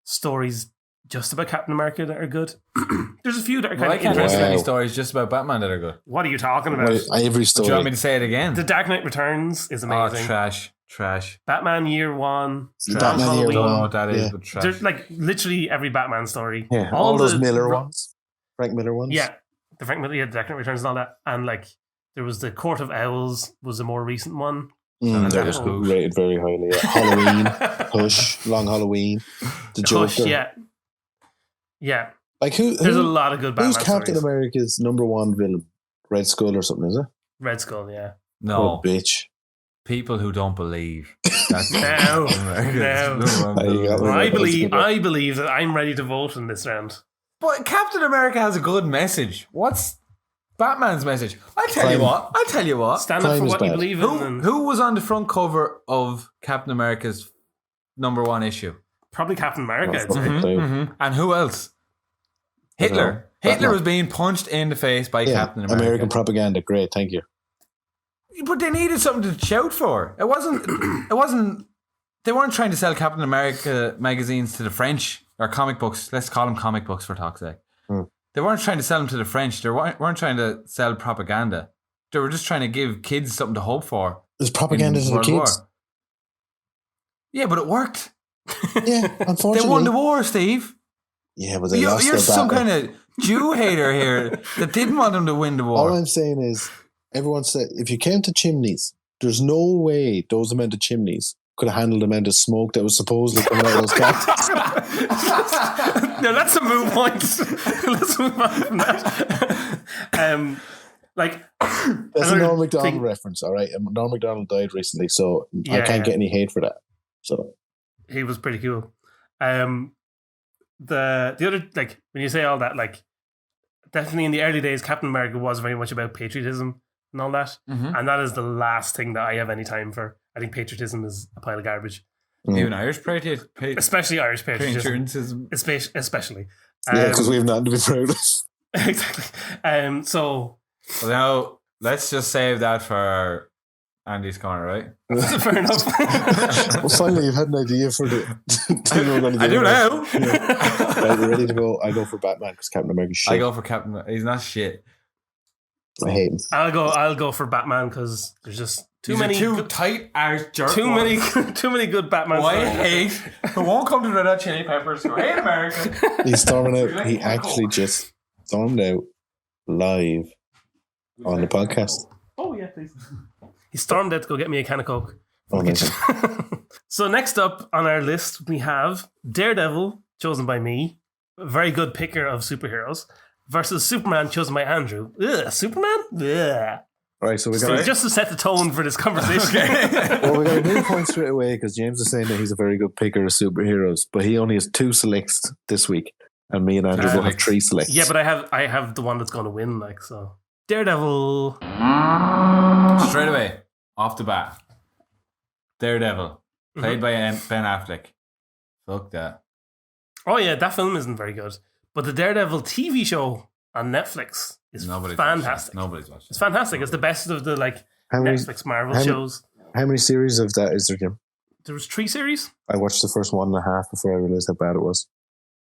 stories just about Captain America that are good. There's a few that are kind of interesting. I can't think of any stories just about Batman that are good. What are you talking about? Every story. Do you want me to say it again? The Dark Knight Returns is amazing. Oh, trash. Batman Year One. Batman Year One. I don't know what that is, but trash. There's like literally every Batman story. Yeah, all those Miller ones. Frank Miller ones. Yeah, the Frank Miller, the Dark Knight Returns and all that. And like there was the Court of Owls was a more recent one. That was rated very highly. Yeah. Halloween, Hush, Long Halloween, The Joker. Hush, yeah. Like there's a lot of good Batman Who's Captain stories. America's number one villain? Red Skull or something, is it? Red Skull, yeah. No. What a bitch. People who don't believe. That's No. I believe. believe that I'm ready to vote in this round. But Captain America has a good message. What's Batman's message? I'll tell you what. Stand up Crime for is what you bad. believe in. and Who was on the front cover of Captain America's #1 issue? Probably Captain America, I'd say. And who else? Hitler. Hitler was being punched in the face by Captain America. American propaganda. Great, thank you. But they needed something to shout for. It wasn't. They weren't trying to sell Captain America magazines to the French or comic books. Let's call them comic books for talk's sake. They weren't trying to sell them to the French. They weren't trying to sell propaganda. They were just trying to give kids something to hope for. There's propaganda to the kids. War. Yeah, but it worked. Yeah, unfortunately. They won the war, Steve. Yeah, but they lost You're their some battle. kind of Jew hater here that didn't want them to win the war. All I'm saying is, everyone said, if you came to chimneys, there's no way those amount of chimneys could have handled the amount of smoke that was supposedly coming out of those cactus. No, that's a moot point. Let's move on from that. That's a Norm Macdonald reference, all right? And Norm Macdonald died recently, so I can't get any hate for that. So he was pretty cool. The other, like, when you say all that, like, definitely in the early days, Captain America was very much about patriotism and all that. And that is the last thing that I have any time for. I think patriotism is a pile of garbage. Even Irish patriotism. Especially Irish patriotism. Especially. yeah, because we have nothing to be proud of. Exactly. So Well, now, let's just save that for Andy's corner, right? fair enough. Well, finally, you've had an idea for the thing we're going to do. I do now. Right, we're ready to go. I go for Batman because Captain America's shit. I go for Captain. He's not shit. I hate him. I'll go for Batman because there's just too many tight ass jerk. too many good Batman. Who I hate. Who won't come to Red Hot Chili Peppers. Who hate America. He's storming out. He actually just stormed out live on the podcast. Oh yeah, please. He stormed out to go get me a can of Coke. Oh, nice. So next up on our list we have Daredevil, chosen by me, a very good picker of superheroes, versus Superman, chosen by Andrew. Ugh, Superman? Ugh. Right, so we got Just to set the tone for this conversation. well, we got a new point straight away because James is saying that he's a very good picker of superheroes, but he only has 2 selects this week, and me and Andrew will have 3 selects. Yeah, but I have the one that's going to win, like, so. Daredevil. Straight away, off the bat. Daredevil, played by Ben Affleck. Fuck that. Oh yeah, that film isn't very good. But the Daredevil TV show on Netflix is fantastic. Nobody's watching. It's fantastic. It's the best of the Netflix Marvel shows. How many series of that is there, Jim? There was 3 series? I watched the first 1.5 before I realised how bad it was.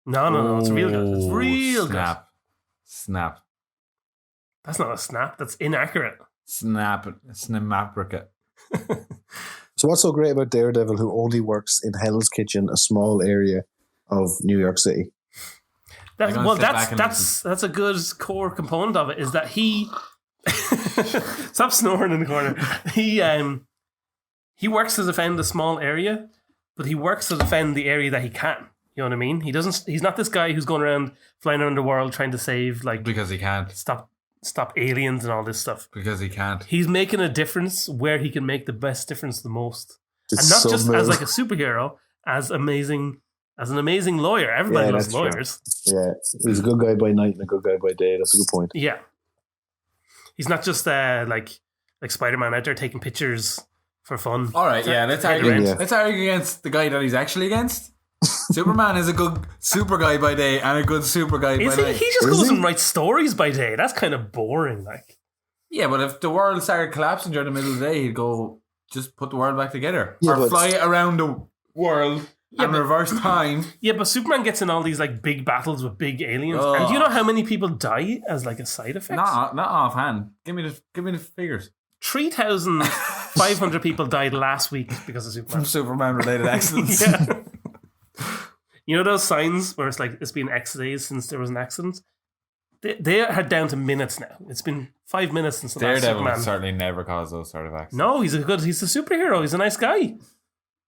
No, it's real good. It's real Snap. That's not a snap. That's inaccurate. Snap-aprica. So what's so great about Daredevil, who only works in Hell's Kitchen, a small area of New York City? That's a good core component of it, is that he stop snoring in the corner. He works to defend a small area, but he works to defend the area that he can. You know what I mean? He's not this guy who's going around flying around the world trying to save, like, because he can't. Stop aliens and all this stuff. Because he can't. He's making a difference where he can make the best difference the most. It's and not so just moving. as like a superhero, as an amazing lawyer. Everybody loves lawyers. True. Yeah, he's a good guy by night and a good guy by day. That's a good point. Yeah. He's not just like Spider-Man out there taking pictures for fun. All right, yeah, let's argue against the guy that he's actually against. Superman is a good super guy by day and a good super guy by night. He just goes and writes stories by day. That's kind of boring, like. Yeah, but if the world started collapsing during the middle of the day, he'd go, just put the world back together. Yeah, or fly around the world and reverse time. Yeah, but Superman gets in all these like big battles with big aliens. And do you know how many people die as like a side effect? Not offhand. Give me the figures. 3,500 people died last week because of Superman. From Superman related accidents. Yeah. You know those signs where it's like it's been X days since there was an accident? They are down to minutes now. It's been 5 minutes since the last Daredevil Superman. would certainly never cause those sort of accidents. No, he's a superhero. He's a nice guy.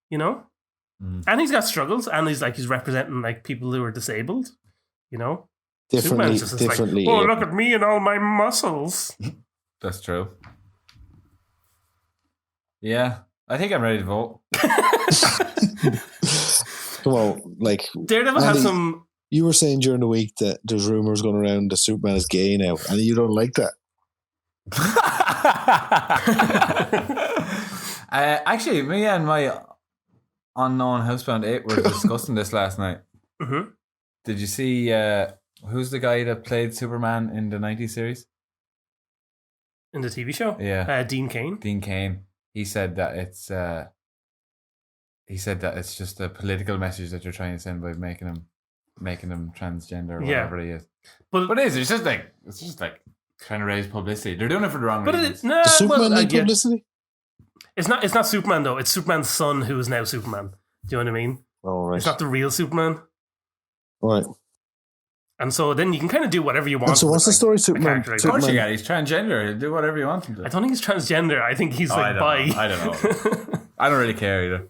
You know? And he's got struggles, and he's representing like people who are disabled. You know? Differently. Like, oh, look at me and all my muscles. That's true. Yeah. I think I'm ready to vote. Come on, like Daredevil Andy, has some. You were saying during the week that there's rumors going around that Superman is gay now, and you don't like that. Actually, me and my unknown housebound 8 were discussing this last night. Mm-hmm. Did you see who's the guy that played Superman in the 90s series? In the TV show? Yeah. Dean Cain. Dean Cain. He said that it's just a political message that you're trying to send by making him transgender or whatever he is. But it is. It's just like trying to raise publicity. They're doing it for the wrong reasons. Does Superman need publicity? It's not Superman though. It's Superman's son who is now Superman. Do you know what I mean? Oh, right. It's not the real Superman. Right. And so then you can kind of do whatever you want. And so what's the story, Superman? Of course you can. He's transgender. He'll do whatever you want him to. I don't think he's transgender. I think he's bi. I don't know. I don't really care either.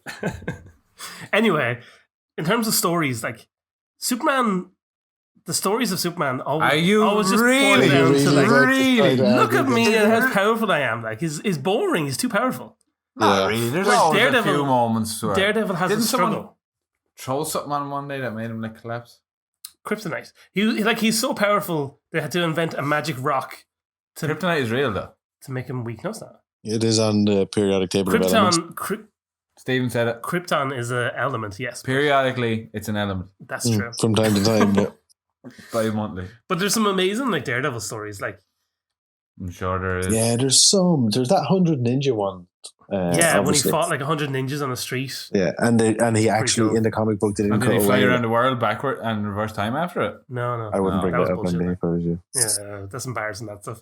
Anyway, in terms of stories, like Superman, the stories of Superman always just really, boil down to like, really? Look at me and how powerful I am. Like, he's boring. He's too powerful. Not really. There's always a few moments where Daredevil has a struggle. Throw something on him one day that made him like collapse. Kryptonite. He's so powerful they had to invent a magic rock. Kryptonite is real though. To make him weak. No, it's not. It is on the periodic table of elements. Stephen said it. Krypton is an element, yes. Periodically, it's an element. That's true. From time to time, yeah. Bi-monthly. But there's some amazing like Daredevil stories. Like, I'm sure there is. Yeah, there's some. There's that 100 Ninja one. When he fought like 100 ninjas on the street. Yeah, and he actually cool. In the comic book didn't cut away. Did he fly around the world backward and reverse time after it? No. I wouldn't bring that up on me if I was you. Yeah, that's embarrassing, that stuff.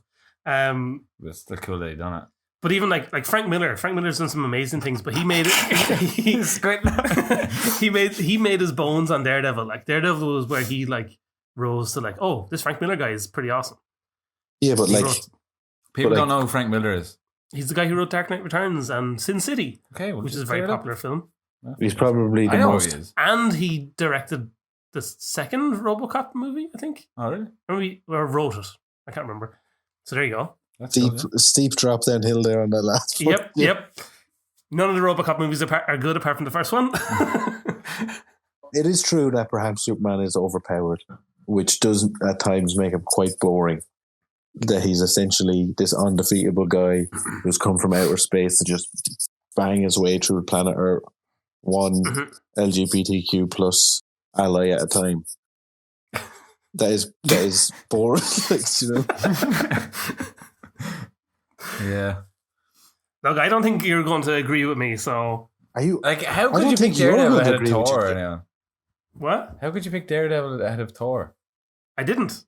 It's still cool that he done it. But even like Frank Miller's done some amazing things, but he made it. he made his bones on Daredevil. Like Daredevil was where he like rose to like, oh, this Frank Miller guy is pretty awesome. Yeah, but people don't know who Frank Miller is. He's the guy who wrote Dark Knight Returns and Sin City, which is a very popular film. He's probably the most. He is. And he directed the second RoboCop movie, I think. Oh, really? Or wrote it. I can't remember. So there you go. Steep drop downhill there on that last one. Yep. None of the RoboCop movies are good apart from the first one. It is true that perhaps Superman is overpowered, which does at times make him quite boring. That he's essentially this undefeatable guy who's come from outer space to just bang his way through the planet Earth, one LGBTQ plus ally at a time. That is boring, Yeah. Look, I don't think you're going to agree with me. So, are you? Like, how could you pick Daredevil ahead of Thor? Now? What? How could you pick Daredevil ahead of Thor? I didn't.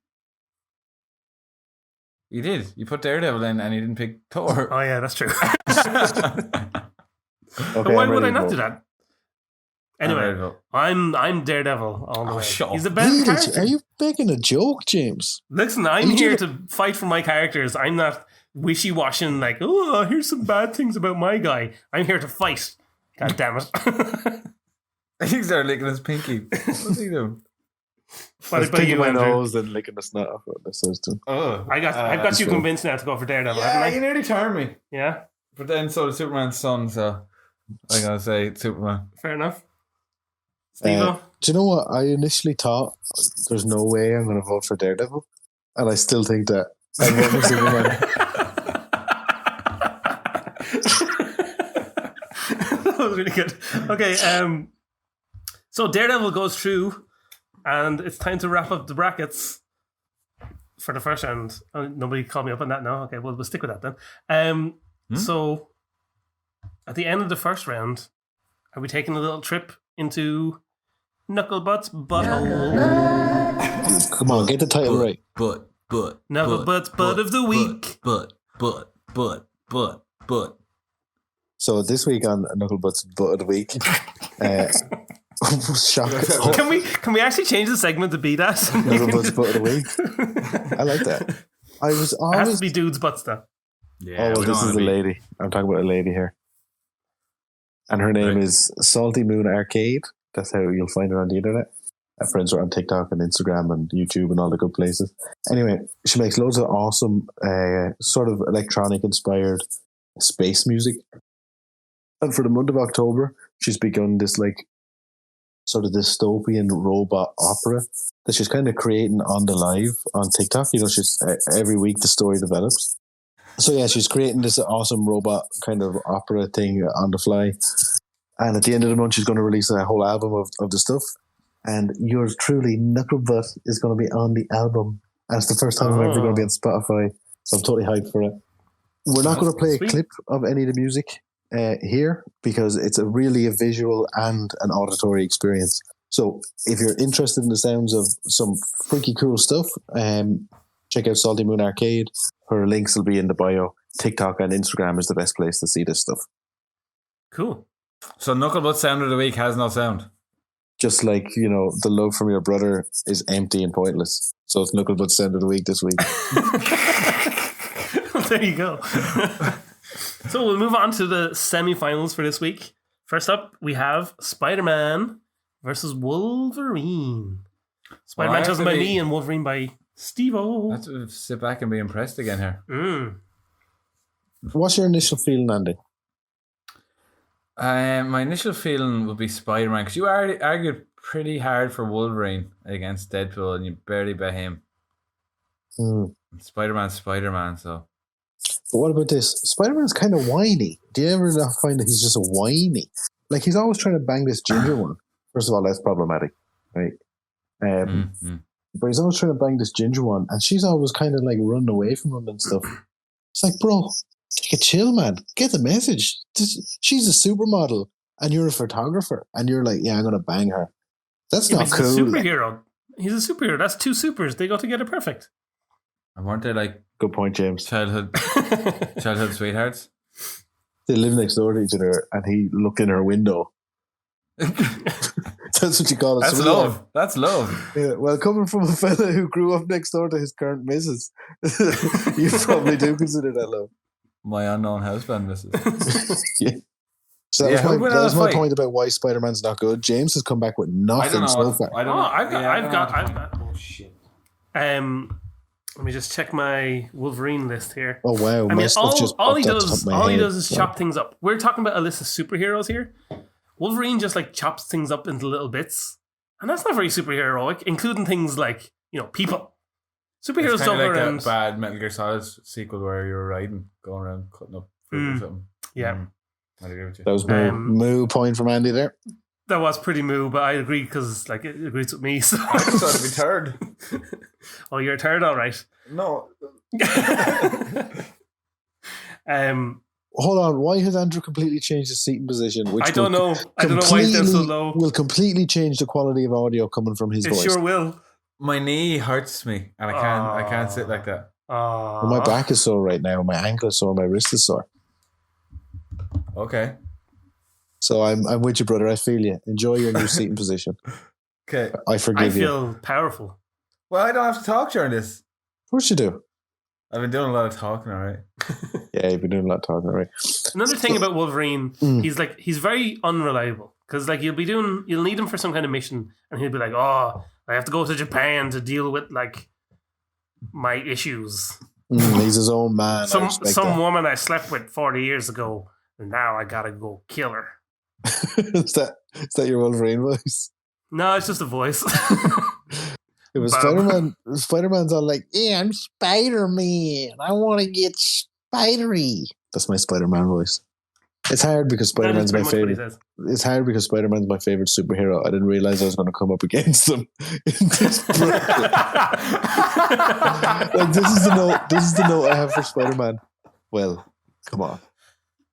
You did. You put Daredevil in, and you didn't pick Thor. Oh yeah, that's true. Okay, why would I not do that? Anyway, I'm Daredevil all the way. He's the best character. Are you making a joke, James? Listen, I'm here to fight for my characters. I'm not wishy-washing like, oh, here's some bad things about my guy. I'm here to fight. God damn it. He's there licking his pinky. What's he doing? What about you, my nose and licking the snot off it. I've got you convinced now to go for Daredevil. Yeah, you nearly turned me. Yeah? But then so did Superman's son, so I gotta say Superman. Fair enough. Steve-o? Do you know what? I initially thought there's no way I'm going to vote for Daredevil, and I still think that I vote for Superman. That was really good. Okay, so Daredevil goes through, and it's time to wrap up the brackets for the first round. Oh, nobody called me up on that now. Okay, we'll stick with that then. So at the end of the first round, are we taking a little trip into Knucklebutt's butthole? Come on, get the title right. Knucklebutt's butt of the week. Butt. So this week on Knucklebutt's butt of the week, Can we actually change the segment to be that? Knucklebutt's butt of the week. I like that. It has to be dude's butt stuff. Yeah, this is the lady. I'm talking about a lady here. And her name is saltymoonarcade. That's how you'll find her on the internet. Her friends are on TikTok and Instagram and YouTube and all the good places. Anyway, she makes loads of awesome, sort of electronic inspired space music. And for the month of October, she's begun this like sort of dystopian robot opera that she's kind of creating on the live on TikTok. You know, she's every week the story develops. So yeah, she's creating this awesome robot kind of opera thing on the fly. And at the end of the month, she's going to release a whole album of the stuff. And yours truly, Knucklebutt, is going to be on the album. And it's the first time I'm ever going to be on Spotify. So I'm totally hyped for it. We're not going to play a clip of any of the music here because it's really a visual and an auditory experience. So if you're interested in the sounds of some freaky cool stuff, check out Salty Moon Arcade. Her links will be in the bio. TikTok and Instagram is the best place to see this stuff. Cool. So Knucklebutt Sound of the Week has no sound. Just like, you know, the love from your brother is empty and pointless. So it's Knucklebutt Sound of the Week this week. There you go. So we'll move on to the semi-finals for this week. First up, we have Spider-Man versus Wolverine. Spider-Man chosen by me and Wolverine by Steve-O. I have to sit back and be impressed again here. What's your initial feeling, Andy? My initial feeling would be Spider-Man, because you argued pretty hard for Wolverine against Deadpool and you barely bet him. Spider-Man's Spider-Man, so. But what about this? Spider-Man's kind of whiny. Do you ever find that he's just a whiny? Like, he's always trying to bang this ginger one. First of all, that's problematic, right? But he's always trying to bang this ginger one, and she's always kind of like running away from him and stuff. It's like, bro, take a chill, man. Get the message. She's a supermodel, and you're a photographer, and you're like, yeah, I'm going to bang her. That's not cool. He's a superhero. He's a superhero. That's two supers. They go together perfect. And weren't they like... Good point, James. Childhood sweethearts? They live next door to each other, and he looked in her window. That's what you call it. That's love. That's love. Yeah, well, coming from a fella who grew up next door to his current missus, you probably do consider that love. My unknown houseband missus. Yeah. So that was my point about why Spider-Man's not good. James has come back with nothing so far. I don't know. I've got. Oh shit. Let me just check my Wolverine list here. Oh wow! I mean, all he does is chop things up. We're talking about a list of superheroes here. Wolverine just like chops things up into little bits, and that's not very superheroic, including things like, you know, people. Superheroes don't go around. That bad Metal Gear Solid sequel where you were riding, going around cutting up food or something. Yeah, I agree with you. That was my moo point from Andy there. That was pretty moo, but I agree because like it agrees with me. So I just thought it'd be third. Oh, you're a third, all right. No. Hold on. Why has Andrew completely changed his seating position? Which I don't know. I don't know why he's down so low. Will completely change the quality of audio coming from his voice. It sure will. My knee hurts me, and I can't sit like that. Well, my back is sore right now. My ankle is sore. My wrist is sore. Okay. So I'm with you, brother. I feel you. Enjoy your new seating position. Okay. I forgive you. I feel powerful. Well, I don't have to talk during this. Of course you do. I've been doing a lot of talking, all right. Yeah, you've been doing a lot of talking, all right. Another thing about Wolverine, he's very unreliable because like you'll need him for some kind of mission, and he'll be like, "Oh, I have to go to Japan to deal with like my issues." He's his own man. Some woman I slept with 40 years ago, and now I gotta go kill her. Is that your Wolverine voice? No, it's just a voice. It was Spider-Man's all like, yeah, I'm Spider-Man. I want to get spidery. That's my Spider-Man voice. It's hard because Spider-Man's my favorite. It's hard because Spider-Man's my favorite superhero. I didn't realize I was going to come up against him in this bracket. Like, this is the note I have for Spider-Man. Well, come on.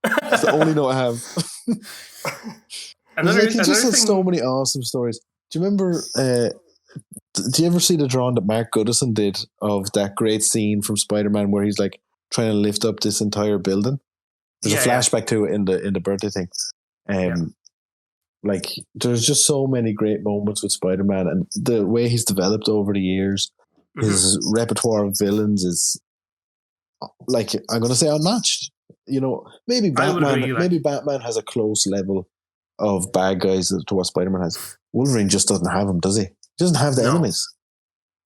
It's the only note I have. He just has so many awesome stories. Do you remember? Do you ever see the drawing that Mark Goodison did of that great scene from Spider-Man where he's like trying to lift up this entire building? There's a flashback to it in the birthday thing. Like there's just so many great moments with Spider-Man, and the way he's developed over the years, his repertoire of villains is like, I'm going to say unmatched. You know, maybe Batman has a close level of bad guys to what Spider-Man has. Wolverine just doesn't have them, does he? He doesn't have the enemies.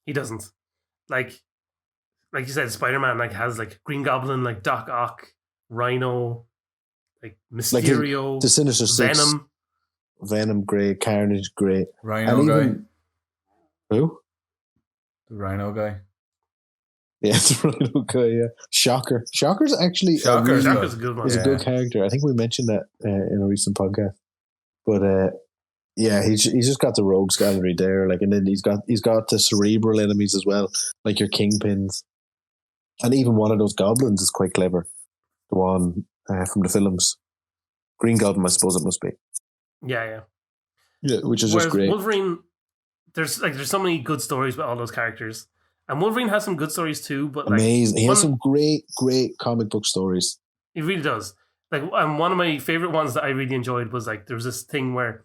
He doesn't. Like you said, Spider-Man like has like Green Goblin, like Doc Ock, Rhino, like Mysterio, the Sinister Six, Venom, great. Carnage, great. Rhino guy. Who? The Rhino guy. Yeah, it's the Rhino guy. Yeah, Shocker's actually Shocker's a good one. He's a good character. I think we mentioned that in a recent podcast. But yeah, he's just got the rogues gallery there, like, and then he's got the cerebral enemies as well, like your kingpins, and even one of those goblins is quite clever. The one from the films, Green Goblin, I suppose it must be. Yeah, which is just great. Wolverine, there's so many good stories with all those characters, and Wolverine has some good stories too. But amazing, he has some great comic book stories. He really does. Like, one of my favorite ones that I really enjoyed was like there was this thing where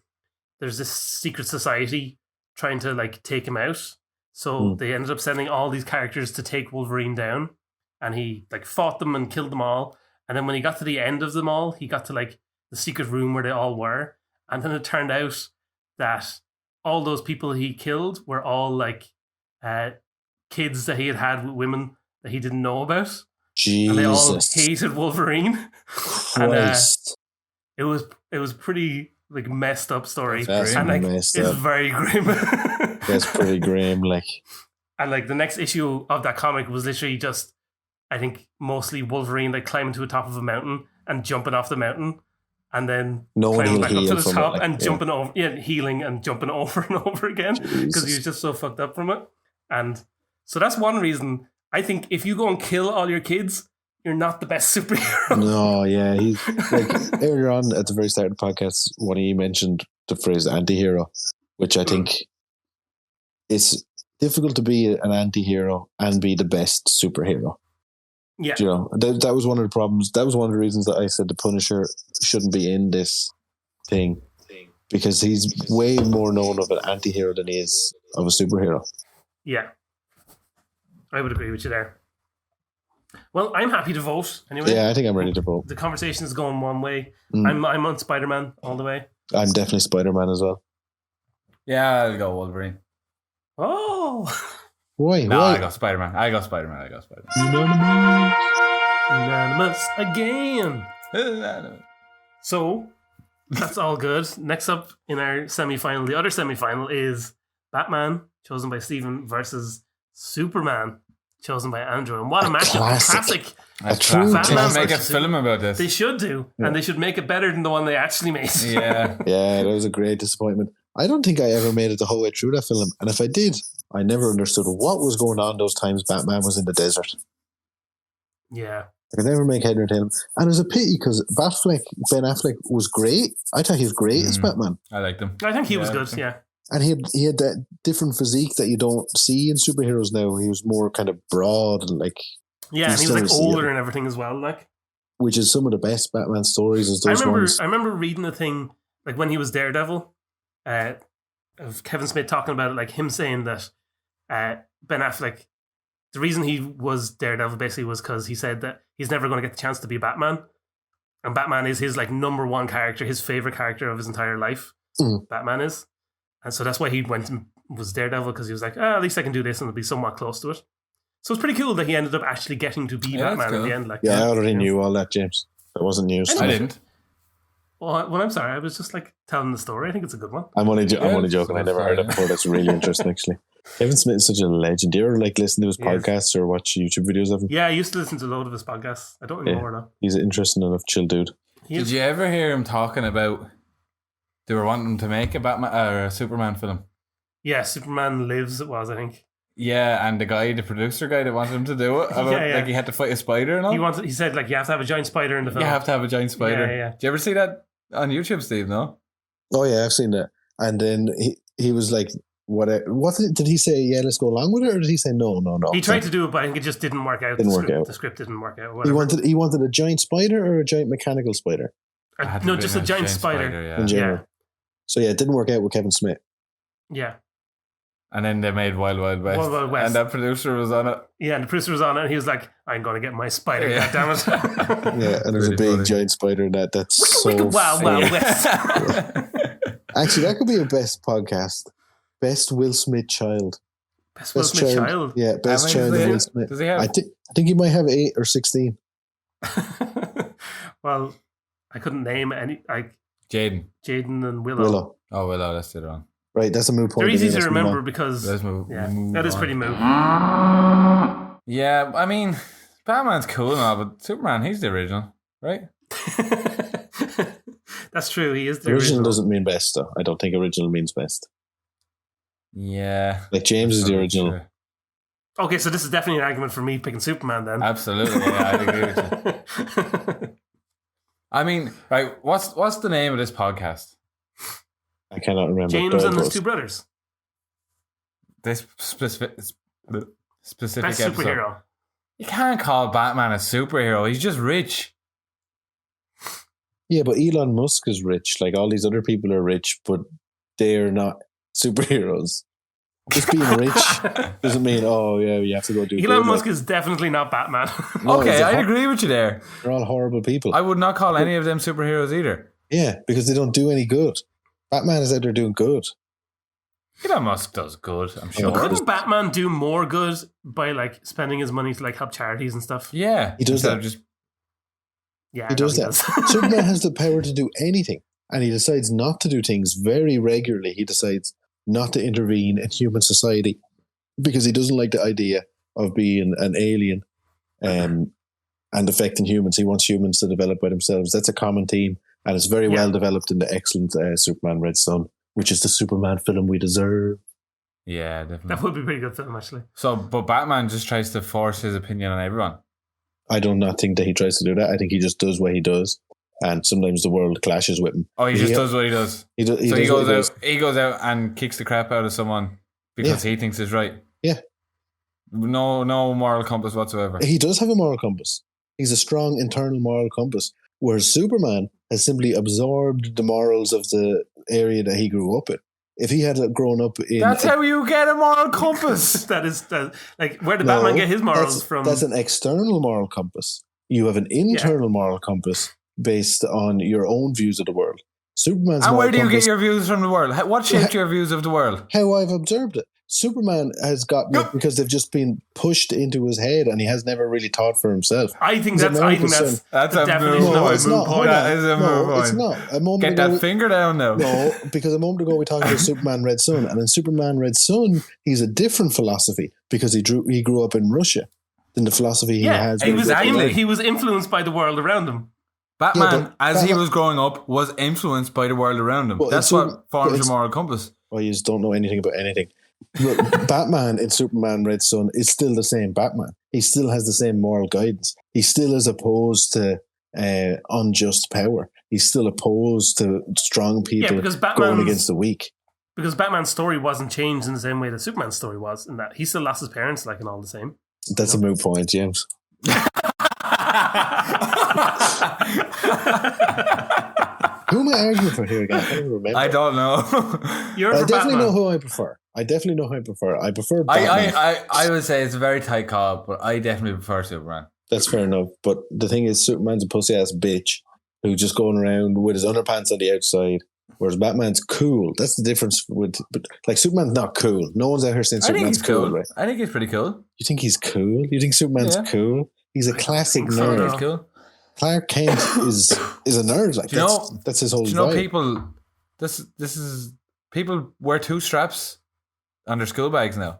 there's this secret society trying to like take him out. So they ended up sending all these characters to take Wolverine down, and he like fought them and killed them all. And then when he got to the end of them all, he got to like the secret room where they all were. And then it turned out that all those people he killed were all like kids that he had with women that he didn't know about. Jesus. And they all hated Wolverine. Christ. And it was pretty like messed up story. That's and like messed it's up. Very grim. That's pretty grim, like. And like the next issue of that comic was literally just, I think, mostly Wolverine like climbing to the top of a mountain and jumping off the mountain, and then climbing back up to the top and jumping over, healing and jumping over and over again because he was just so fucked up from it. And so that's one reason I think if you go and kill all your kids, you're not the best superhero. No, yeah, he's like earlier on at the very start of the podcast, one of you mentioned the phrase anti-hero, which I think it's difficult to be an anti-hero and be the best superhero. Yeah. You know, that was one of the problems. That was one of the reasons that I said the Punisher shouldn't be in this thing, because he's way more known of an anti-hero than he is of a superhero. Yeah. I would agree with you there. Well, I'm happy to vote anyway. Yeah, I think I'm ready to vote. The conversation is going one way. I'm on Spider-Man all the way. I'm definitely Spider-Man as well. Yeah, I'll go Wolverine. Oh. Why? No, Why? I go Spider-Man. Unanimous again. So, that's all good. Next up in our semi-final, the other semi-final is Batman, chosen by Stephen, versus Superman, chosen by Andrew. And what a matchup. Classic. A true Batman make a film about this. They should do. Yeah. And they should make it better than the one they actually made. Yeah. Yeah, that was a great disappointment. I don't think I ever made it the whole way through that film. And if I did, I never understood what was going on those times Batman was in the desert. Yeah. I could never make head or tail. And it was a pity because Ben Affleck was great. I thought he was great as Batman. I liked him. I think he was good, yeah. And he had that different physique that you don't see in superheroes now. He was more kind of broad and like... Yeah, and he was like older and everything as well, like. Which is some of the best Batman stories is those ones. I remember reading a thing, like when he was Daredevil, of Kevin Smith talking about it, like him saying that Ben Affleck, the reason he was Daredevil basically was because he said that he's never going to get the chance to be Batman. And Batman is his like number one character, his favorite character of his entire life. Batman is. And so that's why he went and was Daredevil, because he was like, at least I can do this and it'll be somewhat close to it. So it's pretty cool that he ended up actually getting to be Batman in the end. Like, I already knew all that, James. That wasn't news. I didn't. Well, I'm sorry. I was just like telling the story. I think it's a good one. I'm only joking. I never heard it before. That's really interesting, actually. Kevin Smith is such a legend. Do you ever like listen to his podcasts or watch YouTube videos of him? Yeah, I used to listen to a load of his podcasts. I don't anymore now. He's an interesting enough chill dude. Did you ever hear him talking about they were wanting to make a Batman or a Superman film? Yeah, Superman Lives. It was, I think. Yeah, and the producer guy that wanted him to do it, like he had to fight a spider and all. He said like you have to have a giant spider in the film. You have to have a giant spider. Yeah. Did you ever see that on YouTube, Steve? No. Oh yeah, I've seen that. And then he was like, "What did he say? Yeah, let's go along with it," or did he say no? He tried to do it, but I think it just didn't work out. The script didn't work out. He wanted a giant spider or a giant mechanical spider. No, just a giant spider. In general. So yeah, it didn't work out with Kevin Smith. Yeah. And then they made Wild Wild West. Wild Wild West. And that producer was on it. Yeah, and the producer was on it, and he was like, I'm going to get my spider, goddammit. Yeah, and there's a big giant spider in that. That's so Wild West. Actually, that could be a best podcast. Best Will Smith child. Best Will Smith child? Yeah, best child of Will Smith. Does he have? I think he might have 8 or 16. Well, I couldn't name any. Like Jaden and Willow. Willow. Oh, Willow. That's it on. Right, that's a moot point. They're easy again, to let's move remember on. because Move that is on. pretty moot. Yeah, I mean, Batman's cool and all, but Superman, he's the original, right? That's true. He is the Original doesn't mean best, though. I don't think original means best. Yeah. Like James is the original. True. Okay, so this is definitely an argument for me picking Superman then. Absolutely, yeah, I agree with you. I mean, right, what's the name of this podcast? I cannot remember. James and his two brothers. This specific Best episode. superhero. You can't call Batman a superhero. He's just rich. Yeah, but Elon Musk is rich. Like all these other people are rich, but they're not superheroes. Just being rich doesn't mean, you have to go do Elon good. Musk is definitely not Batman. No, Okay, he's a I agree with you there. They're all horrible people. I would not call any of them superheroes either. Yeah, because they don't do any good. Batman is out there doing good. Elon Musk does good, I'm sure. Yeah. Couldn't Batman do more good by like spending his money to like help charities and stuff? Yeah, He does instead that. of just Yeah, He does that. Superman has the power to do anything, and he decides not to do things very regularly. He decides not to intervene in human society because he doesn't like the idea of being an alien and affecting humans. He wants humans to develop by themselves. That's a common theme, and it's very well developed in the excellent Superman Red Son, which is the Superman film we deserve. Yeah, definitely. That would be a pretty good film, actually. So, but Batman just tries to force his opinion on everyone. I do not think that he tries to do that. I think he just does what he does, and sometimes the world clashes with him. Oh, he just does what he does. He So does he what goes out. He goes out and kicks the crap out of someone because he thinks it's right. Yeah. No moral compass whatsoever. He does have a moral compass. He's a strong internal moral compass, whereas Superman has simply absorbed the morals of the area that he grew up in. If he had grown up in... That's how you get a moral compass. Like, where did Batman get his morals from? That's an external moral compass. You have an internal moral compass based on your own views of the world. Superman's And moral where do you compass, get your views from the world? What shaped your views of the world? how I've observed it. Superman has gotten it because they've just been pushed into his head, and he has never really thought for himself. I think He's that's America's son. That's the a definition move. of a it's moot not. point. Hold on. That is a No, move it's on. not. A moment Get ago, that finger down now. No, because a moment ago we talked about Superman Red Son, and in Superman Red Son, he's a different philosophy because he grew up in Russia than the philosophy he has. he when was grew up in England. he was influenced by the world around him. Batman, but he was growing up, was influenced by the world around him. Well, That's what forms your moral compass. Well, you just don't know anything about anything. But Batman in Superman Red Son is still the same Batman. He still has the same moral guidance. He still is opposed to unjust power. He's still opposed to strong people going against the weak. Because Batman's story wasn't changed in the same way that Superman's story was, in that he still lost his parents, like, and all the same. That's a moot point, James. Who am I arguing for here again? I don't remember. I don't know. I definitely know who I prefer. I prefer Batman. I would say it's a very tight call, but I definitely prefer Superman. That's fair enough. But the thing is, Superman's a pussy ass bitch who's just going around with his underpants on the outside, whereas Batman's cool. That's the difference but like Superman's not cool. No one's out here saying Superman's cool, right? I think he's pretty cool. You think he's cool? You think Superman's cool? He's a classic nerd. He's cool. Clark Kent is a nerd. Like that's his whole vibe. You know, people. This is people wear two straps on their school bags now.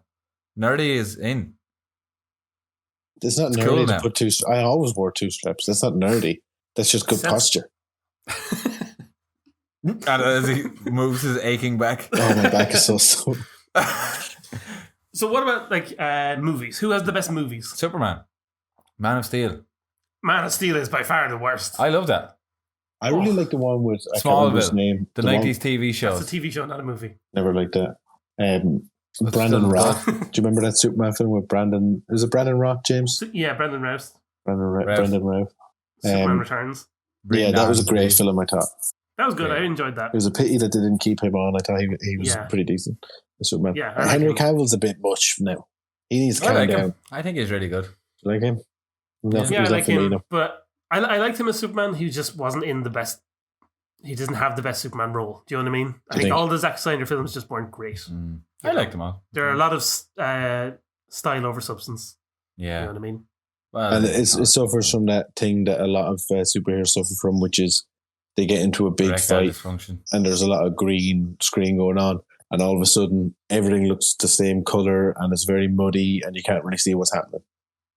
Nerdy is in. It's not nerdy to put two. I always wore two straps. That's not nerdy. That's just good posture. And as he moves his aching back. Oh, my back is so sore. So what about like movies? Who has the best movies? Superman, Man of Steel. Man of Steel is by far the worst. I love that. I really like the one with Smallville, name. The 90s TV shows. It's a TV show, not a movie. Never liked that. Brandon Roth. Do you remember that Superman film with Brandon? Is it Brandon Roth, James? Yeah, Brendan Rouse. Brandon Roth. Superman Returns. Yeah, that was a great film, I thought. That was good. I enjoyed that. It was a pity that they didn't keep him on. I thought he was pretty decent. Superman. Yeah, Henry Cavill's a bit much now. He needs to calm down. Him. I think he's really good. Like him? Yeah, I like him. But I liked him as Superman. He just wasn't in the best. He doesn't have the best Superman role. Do you know what I mean? I think all the Zack Snyder films just weren't great. I liked them all. There are a lot of style over substance. Yeah. You know what I mean? Well, and it suffers from that thing that a lot of superheroes suffer from, which is they get into a big Erectile fight, dysfunction. and there's a lot of green screen going on, and all of a sudden everything looks the same color and it's very muddy, and you can't really see what's happening.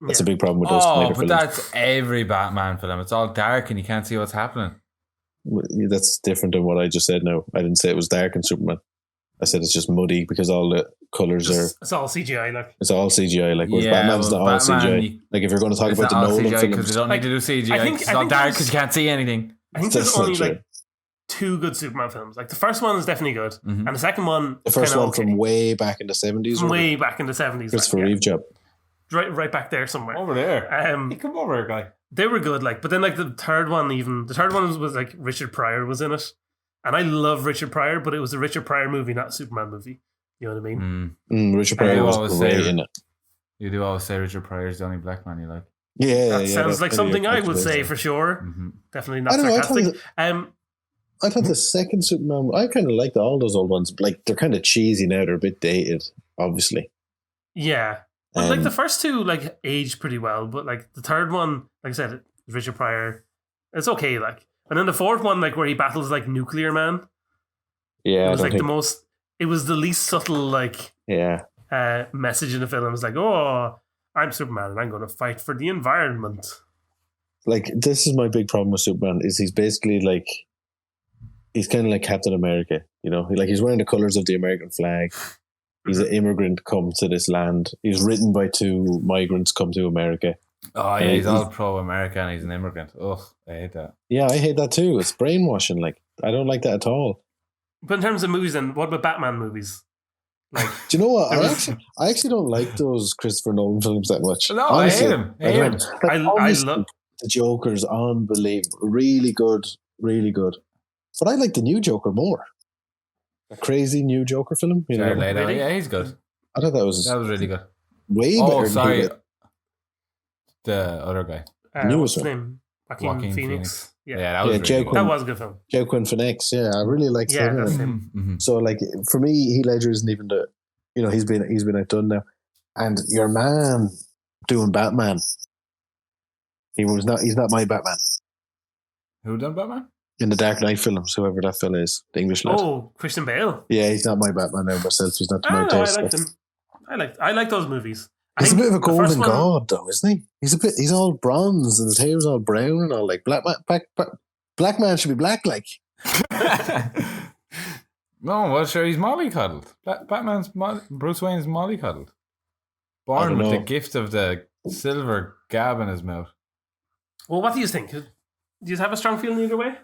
That's a big problem with those kind of films. That's every Batman film. It's all dark and you can't see what's happening. That's different than what I just said. No, I didn't say it was dark in Superman. I said it's just muddy because all the colors are. It's all CGI, like. It's all CGI, like. Whereas Batman's not all CGI. Like if you're going to talk about the Nolan films, because they don't need to do CGI. It's all dark because you can't see anything. I think there's only like 2 good Superman films. Like the first one is definitely good, and the second one, the first one from way back in the 70s, way back in the 70s. Christopher Reeve job. Right back there somewhere. Over there. Hey, come over here, guy. They were good, like, but then like the third one was like Richard Pryor was in it, and I love Richard Pryor, but it was a Richard Pryor movie, not a Superman movie. You know what I mean? Richard Pryor was great in it. You do always say Richard Pryor's the only black man you like. Yeah, that sounds like something I would say for sure. Definitely not sarcastic. I thought the second Superman, I kind of liked all those old ones. Like they're kind of cheesy now; they're a bit dated, obviously. Yeah. But like the first 2 like aged pretty well, but like the third one, like I said, Richard Pryor, it's okay, like. And then the fourth one, like where he battles like Nuclear Man. Yeah. It was like it was the least subtle like message in the film. It was like, oh, I'm Superman and I'm gonna fight for the environment. Like this is my big problem with Superman is he's basically like he's kinda like Captain America, you know? He's wearing the colours of the American flag. He's an immigrant come to this land. He's written by 2 migrants come to America. Oh, yeah, he's all pro-America and he's an immigrant. Ugh, I hate that. Yeah, I hate that too. It's brainwashing. Like, I don't like that at all. But in terms of movies, then, what about Batman movies? Like, do you know what? I actually don't like those Christopher Nolan films that much. No, honestly, I hate him. I love the Joker's unbelievable. Really good. Really good. But I like the new Joker more. A crazy new Joker film, you know. Really? Yeah, he's good. I thought that was really good. Way better. Oh, sorry, the other guy. What's his name? Joaquin Phoenix. Yeah, that was that was a good film. Joaquin Phoenix. Yeah, I really liked him. That's him. So, like for me, Heath Ledger isn't even he's been outdone now. And your man doing Batman, he's not my Batman. Who done Batman? In the Dark Knight films, whoever that fella is, the English lad. Oh, Christian Bale. Yeah, he's not my Batman now myself. He's not my taste. I liked him. I like those movies. He's a bit of a golden god, though, isn't he? He's all bronze and his hair's all brown and all like black man should be black, like. No, well, sure, he's mollycoddled. Bruce Wayne's mollycoddled. Born with the gift of the silver gab in his mouth. Well, what do you think? Do you have a strong feeling either way?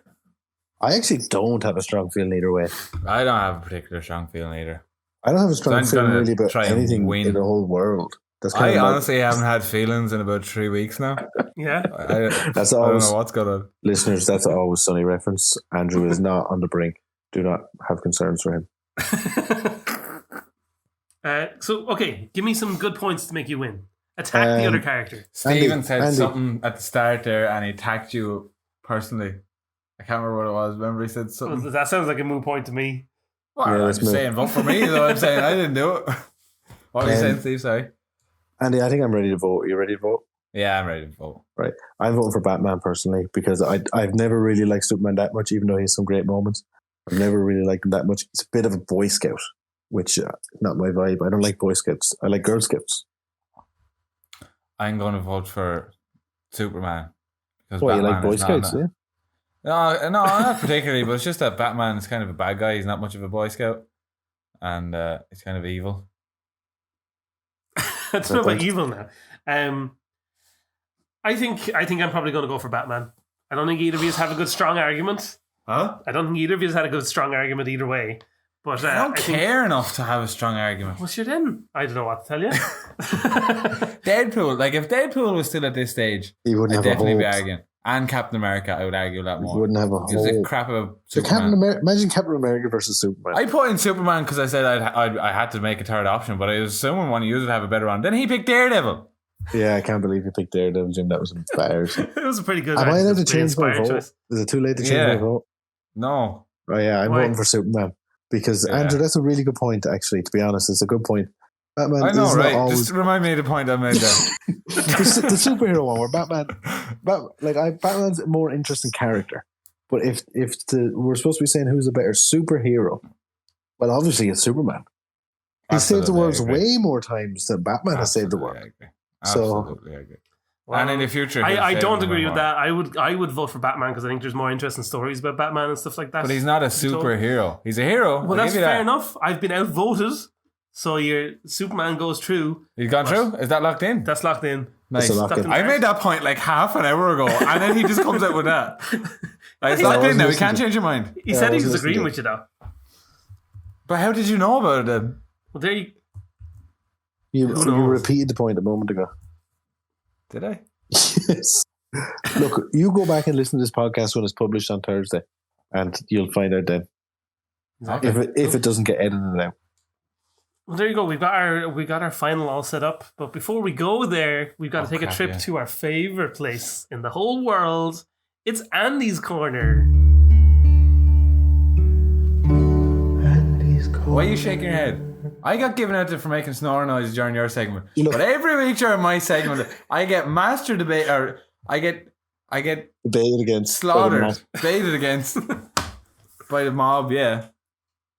I actually don't have a strong feeling either way. I don't have a particular strong feeling either. I don't have a strong feeling really about anything in the whole world. I honestly haven't had feelings in about 3 weeks now. Yeah. I don't know what's going on. Listeners, that's an Always Sunny reference. Andrew is not on the brink. Do not have concerns for him. Okay, give me some good points to make you win. Attack the other character. Steven said something at the start there and he attacked you personally. I can't remember what it was. Remember he said something? Well, that sounds like a moot point to me. Well, I'm saying vote for me, though. I'm saying I didn't do it. What were you saying, Steve? Sorry. Andy, I think I'm ready to vote. Are you ready to vote? Yeah, I'm ready to vote. Right. I'm voting for Batman personally because I've never really liked Superman that much, even though he has some great moments. I've never really liked him that much. He's a bit of a Boy Scout, which not my vibe. I don't like Boy Scouts. I like Girl Scouts. I'm going to vote for Superman. Because you like Boy Scouts, yeah? No, not particularly, but it's just that Batman is kind of a bad guy. He's not much of a Boy Scout. And he's kind of evil. It's not about evil now. I think I'm probably going to go for Batman. I don't think either of you have a good strong argument. Huh? I don't think either of you has had a good strong argument either way. But I don't care enough to have a strong argument. Well, sure then. I don't know what to tell you. Deadpool. Like, if Deadpool was still at this stage, I'd definitely be arguing. And Captain America, I would argue a lot more. He wouldn't have a hope. Gives a crap about Superman. Imagine Captain America versus Superman. I put in Superman because I said I had to make a third option, but I was assuming one of you would have a better one. Then he picked Daredevil. Yeah, I can't believe you picked Daredevil, Jim. That was embarrassing. It was a pretty good. Am I allowed to change my vote? Choice. Is it too late to change my vote? No. Oh yeah, I'm voting for Superman because Andrew, that's a really good point. Actually, to be honest, it's a good point. Batman, I know, right? Always... Just remind me of the point I made there. the superhero one where Batman's a more interesting character. But if we're supposed to be saying who's a better superhero, well, obviously it's Superman. He saved the world way more times than Batman has saved the world. I agree. Absolutely, I agree. Well, and in the future, I don't agree with that. I would vote for Batman because I think there's more interesting stories about Batman and stuff like that. But he's not a superhero. He's a hero. Well, that's fair enough. I've been outvoted, so your Superman goes through. He's gone through? Is that locked in? That's locked in. Nice. I made that point like half an hour ago, and then he just comes out with that. It's locked in now. He can't change your mind. He said he was agreeing with you, though. But how did you know about it then? Well, there you repeated the point a moment ago. Did I? Yes. Look, you go back and listen to this podcast when it's published on Thursday, and you'll find out then. Okay. If it doesn't get edited out. Well, there you go. We've got our final all set up. But before we go there, we've got to take a trip to our favorite place in the whole world. It's Andy's Corner. Andy's Corner. Why are you shaking your head? I got given out for making snore noises during your segment. But every week during my segment, I get master debate, or I get debated against, slaughtered, debated against by the mob. Yeah,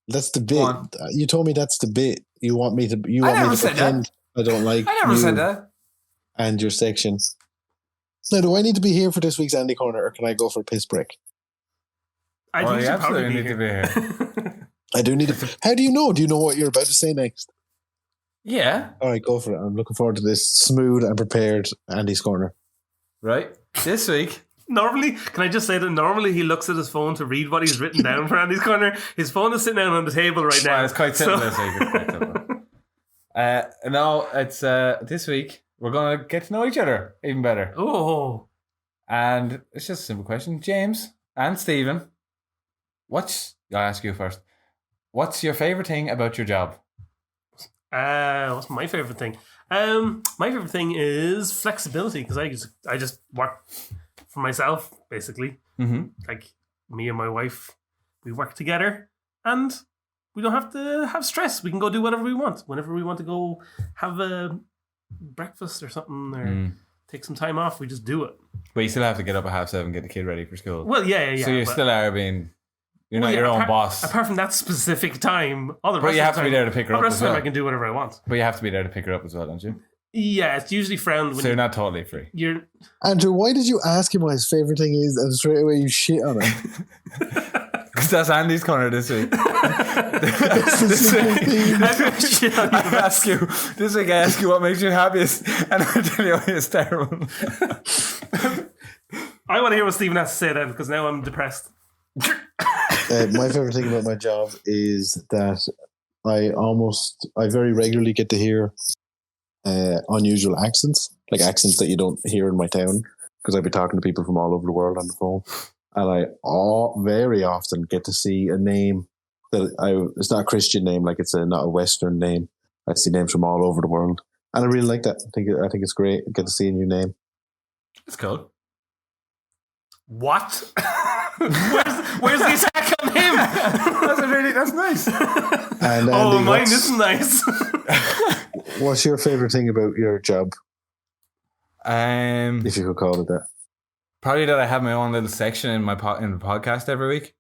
that's the bit. You told me that's the bit. You want me to pretend I don't like. I never said that. And your section. Now, do I need to be here for this week's Andy Corner, or can I go for a piss break? I think you absolutely need to be here. I do need to. How do you know? Do you know what you're about to say next? Yeah. All right, go for it. I'm looking forward to this smooth and prepared Andy's Corner. Right. This week. Normally, can I just say that normally he looks at his phone to read what he's written down for Andy's Corner. His phone is sitting down on the table right now. It's quite simple this week. It's quite simple. No, it's this week we're going to get to know each other even better. Oh. And it's just a simple question. James and Stephen, I'll ask you first. What's your favourite thing about your job? What's my favourite thing? My favourite thing is flexibility, because I just work for myself, basically. Mm-hmm. Like, me and my wife, we work together, and we don't have to have stress. We can go do whatever we want. Whenever we want to go have a breakfast or something, or take some time off, we just do it. But you still have to get up at 7:30, get the kid ready for school. Well, yeah. So you still are being... You're not your own boss. Apart from that specific time, but you have to be there to pick her up. The rest of the time, I can do whatever I want. But you have to be there to pick her up as well, don't you? Yeah, it's usually frowned. So you're not totally free. Andrew, why did you ask him what his favourite thing is, and straight away you shit on it? Because that's Andy's Corner this week. This week I ask you what makes you happiest, and I tell you it's terrible. I want to hear what Stephen has to say then, because now I'm depressed. My favorite thing about my job is that I very regularly get to hear unusual accents, like accents that you don't hear in my town, because I've been talking to people from all over the world on the phone, and I very often get to see a name that it's not a Christian name, like it's not a Western name. I see names from all over the world, and I really like that. I think it's great. I get to see a new name. That's cool. What? Where's the attack on him? That's nice. And mine isn't nice. What's your favorite thing about your job? If you could call it that. Probably that I have my own little section in the podcast every week.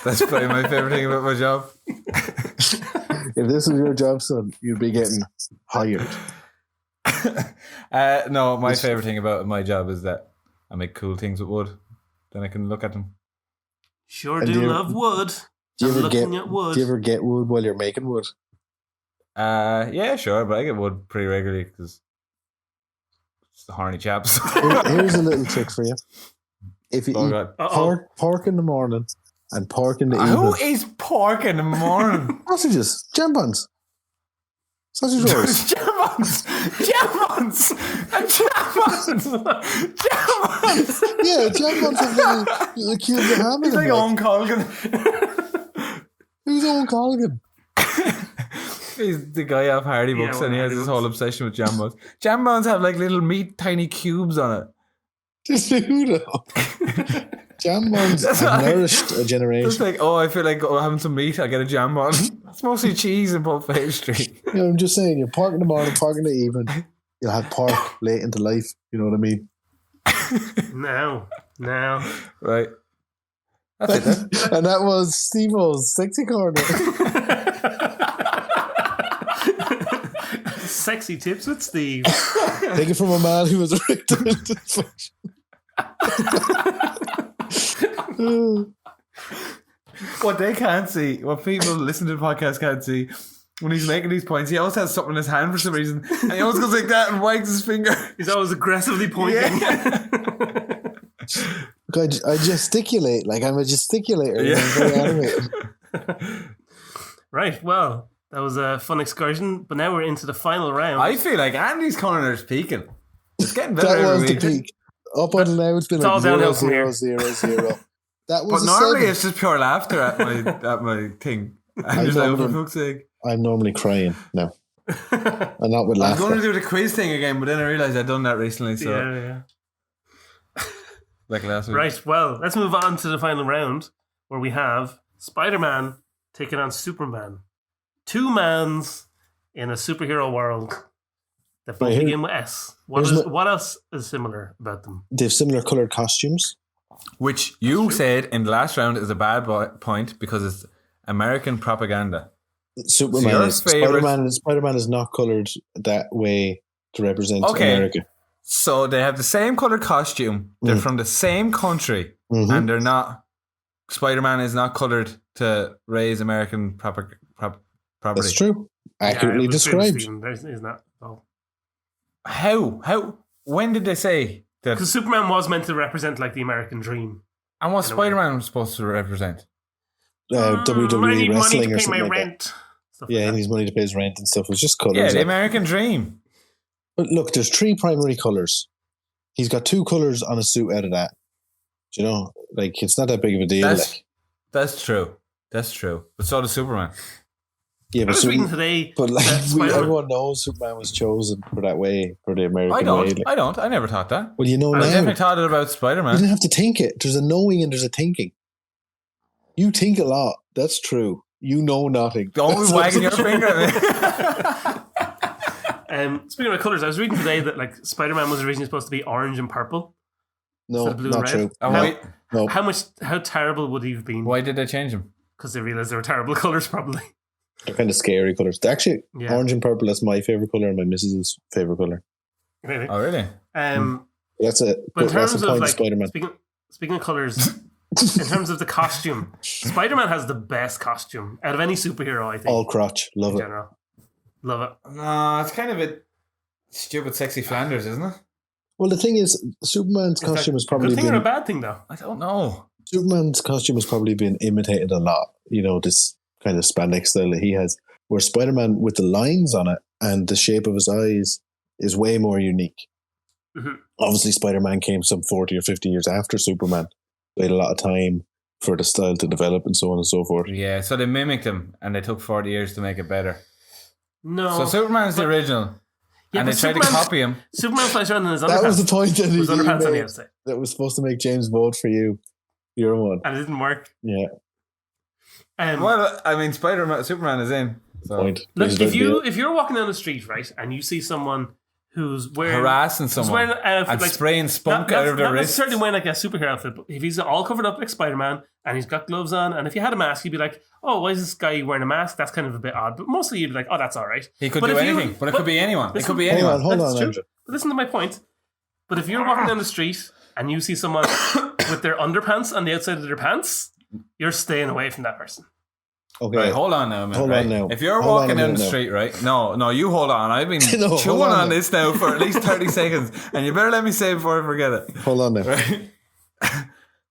That's probably my favorite thing about my job. If this was your job, son, you'd be getting hired. No, my favorite thing about my job is that I make cool things with wood. Then I can look at them. Sure do love wood. Do you ever get wood while you're making wood? Yeah, sure, but I get wood pretty regularly because it's the horny chaps. Here's a little trick for you. If you eat pork in the morning and pork in the evening. Who is pork in the morning? Sausages, jam buns. Sausage rolls. Jam buns. Yeah, jam buns have the cubes of ham in them. He's like Owen Colgan. Who's Owen Colgan? He's the guy off Hardy Books, and he has this whole obsession with jam buns. Jam buns have like little tiny cubes on it. Just who though? Jam buns have nourished a generation. It's like, I feel like having some meat, I'll get a jam bun. It's mostly cheese and pulp pastry. I'm just saying, you're pork in the morning, pork in the evening. You'll have pork late into life. You know what I mean? No. No. Right. That's it then. And that was Steve-O's Sexy Corner. Sexy tips with Steve. Take it from a man who was erectile dysfunction. What they can't see, what people listen to the podcast can't see, when he's making these points, he always has something in his hand for some reason, and he always goes like that and wags his finger. He's always aggressively pointing. Yeah. Look, I gesticulate like I'm a gesticulator. Yeah. I'm very animated. Right, well, that was a fun excursion, but now we're into the final round. I feel like Andy's corner is peaking. It's getting better That every was week. the peak. Up until now, it's been all like downhill 0, from 0, here. 0, 0. That was But a normally 7. it's just pure laughter at my thing. I'm just like, for fuck's sake. I'm normally crying now. I'm not with I was laughter. going to do the quiz thing again, but then I realised I'd done that recently. So, Yeah. like last week. Right, well, let's move on to the final round where we have Spider-Man taking on Superman. Two mans in a superhero world that both begin with S. What else is similar about them? They have similar coloured costumes. Which you said in the last round is a bad point because it's American propaganda. Superman is Spider-Man is not coloured that way to represent America. So they have the same coloured costume. They're from the same country, and they're not. Spider-Man is not coloured to raise American property. That's true. Accurately described. Is not. Oh. How? When did they say that? Because Superman was meant to represent like the American dream. And what Spider-Man was supposed to represent? WWE I need wrestling money or to pay something my like rent. that. Yeah, he needs money to pay his rent and stuff. It was just colours. Yeah, the American dream. But look, there's 3 primary colours. He's got 2 colours on a suit out of that. Do you know? Like, it's not that big of a deal. That's true. That's true. But so does Superman. Yeah, but I was reading today. But like, everyone knows Superman was chosen for that way, for the American way. I don't. I never thought that. Well, you know now. I definitely thought it about Spider-Man. You didn't have to think it. There's a knowing and there's a thinking. You think a lot. That's true. You know nothing. Don't be wagging your finger at me. Speaking of colours, I was reading today that like Spider-Man was originally supposed to be orange and purple. No, not true. No. How terrible would he have been? Why did they change him? Because they realised they were terrible colours, probably. They're kind of scary colours. They're actually, orange and purple, that's my favourite colour and my missus's favourite colour. Really? Oh, really? That's it. But in terms of like, Spider-Man. Speaking of colours, in terms of the costume, Spider-Man has the best costume out of any superhero, I think. All crotch. Love it. General. Love it. No, it's kind of a stupid sexy Flanders, isn't it? Well, the thing is, Superman's costume has probably good thing been... or a bad thing, though? I don't know. Superman's costume has probably been imitated a lot. You know, this kind of spandex style that he has. Where Spider-Man, with the lines on it and the shape of his eyes, is way more unique. Mm-hmm. Obviously, Spider-Man came some 40 or 50 years after Superman. They had a lot of time for the style to develop and so on and so forth. Yeah, so they mimicked him and they took 40 years to make it better. No. So Superman's the original. Yeah, and they tried to copy him. Superman flies around in his underpants. That was the point that his underpants on the outside. That was supposed to make James vote for you. You're one. And it didn't work. Yeah. Well, I mean, Superman is in. So. Point. Look, if you're walking down the street, right, and you see someone who's wearing harassing someone and like, spraying spunk out of their wrist, necessarily wearing like a superhero outfit, but if he's all covered up like Spider-Man and he's got gloves on, and if he had a mask, you'd be like, oh, why is this guy wearing a mask? That's kind of a bit odd. But mostly you'd be like, oh, that's all right. He could do anything, but it could be anyone. It could be anyone. anyone. Hold on, Andrew. But listen to my point. But if you're walking down the street and you see someone with their underpants on the outside of their pants, you're staying away from that person. Okay. Right, hold on now, man. Hold on now. If you're walking down the street, right? No, you hold on. I've been chewing on this now for at least 30 seconds, and you better let me say it before I forget it. Hold on now. Right?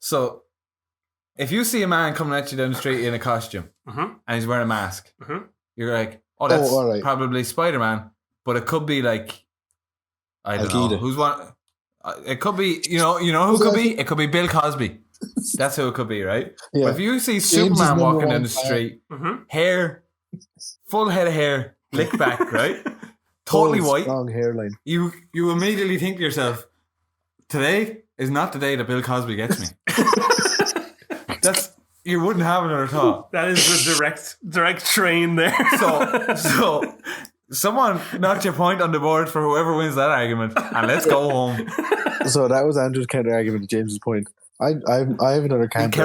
So, if you see a man coming at you down the street in a costume, and he's wearing a mask, you're like, oh, that's probably Spider-Man, but it could be like, I don't know. Who's one? It could be, you know who it could be? It could be Bill Cosby. That's who it could be, right? Yeah. But if you see Superman walking down the street, hair, full head of hair, licked back, right? Totally white. Long hairline. You immediately think to yourself, today is not the day that Bill Cosby gets me. You wouldn't have another thought. That is the direct train there. So Someone knock your point on the board for whoever wins that argument, and let's go home. So that was Andrew's counter argument to James's point. I have another counter.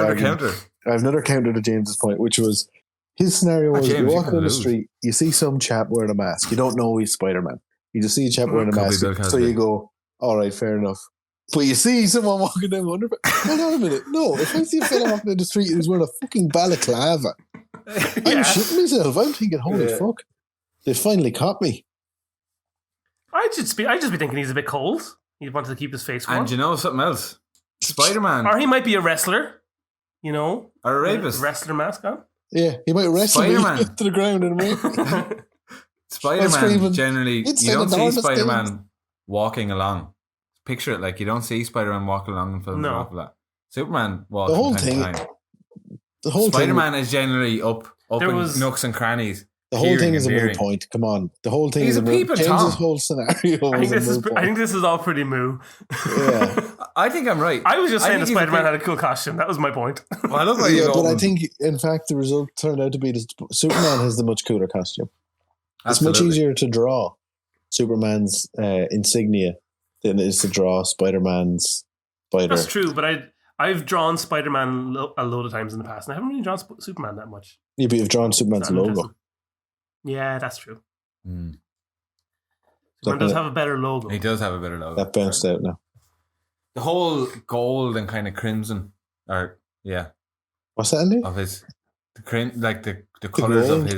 I have another counter to James's point, which was his scenario was you walk down the street, you see some chap wearing a mask. You don't know he's Spider-Man. You just see a chap wearing a mask, so you go, all right, fair enough. But you see someone walking down, hold on a minute. No, if I see a fella walking down the street who's wearing a fucking balaclava, I'm shitting myself. I'm thinking, holy fuck, they finally caught me. I'd just be thinking he's a bit cold. He wanted to keep his face warm. And you know something else? Spider-Man. Or he might be a wrestler, you know? Or a rapist. Wrestler mask on. Yeah, he might wrestle me to the ground in a minute. Spider-Man, generally, you don't see Spider-Man walking along. Picture it, like you don't see Spider-Man walking along in films after that. Superman walks from time to time. The whole Spider-Man is generally up in nooks and crannies. The whole thing is a moot point. Come on, the whole thing is a moot point. James's whole scenario. I think this is all pretty moo. Yeah, I think I'm right. I was just saying that Spider-Man had a cool costume. That was my point. Well, I look like but I think, in fact, the result turned out to be that Superman has the much cooler costume. Absolutely. It's much easier to draw Superman's insignia than it is to draw Spider-Man's spider. That's true, but I've drawn Spider-Man a load of times in the past, and I haven't really drawn Superman that much. Yeah, but you've drawn Superman's logo. Yeah, that's true. Superman does have a better logo. He does have a better logo. That bounced out now. The whole gold and kind of crimson, what's that, Andy? Of his, the colors of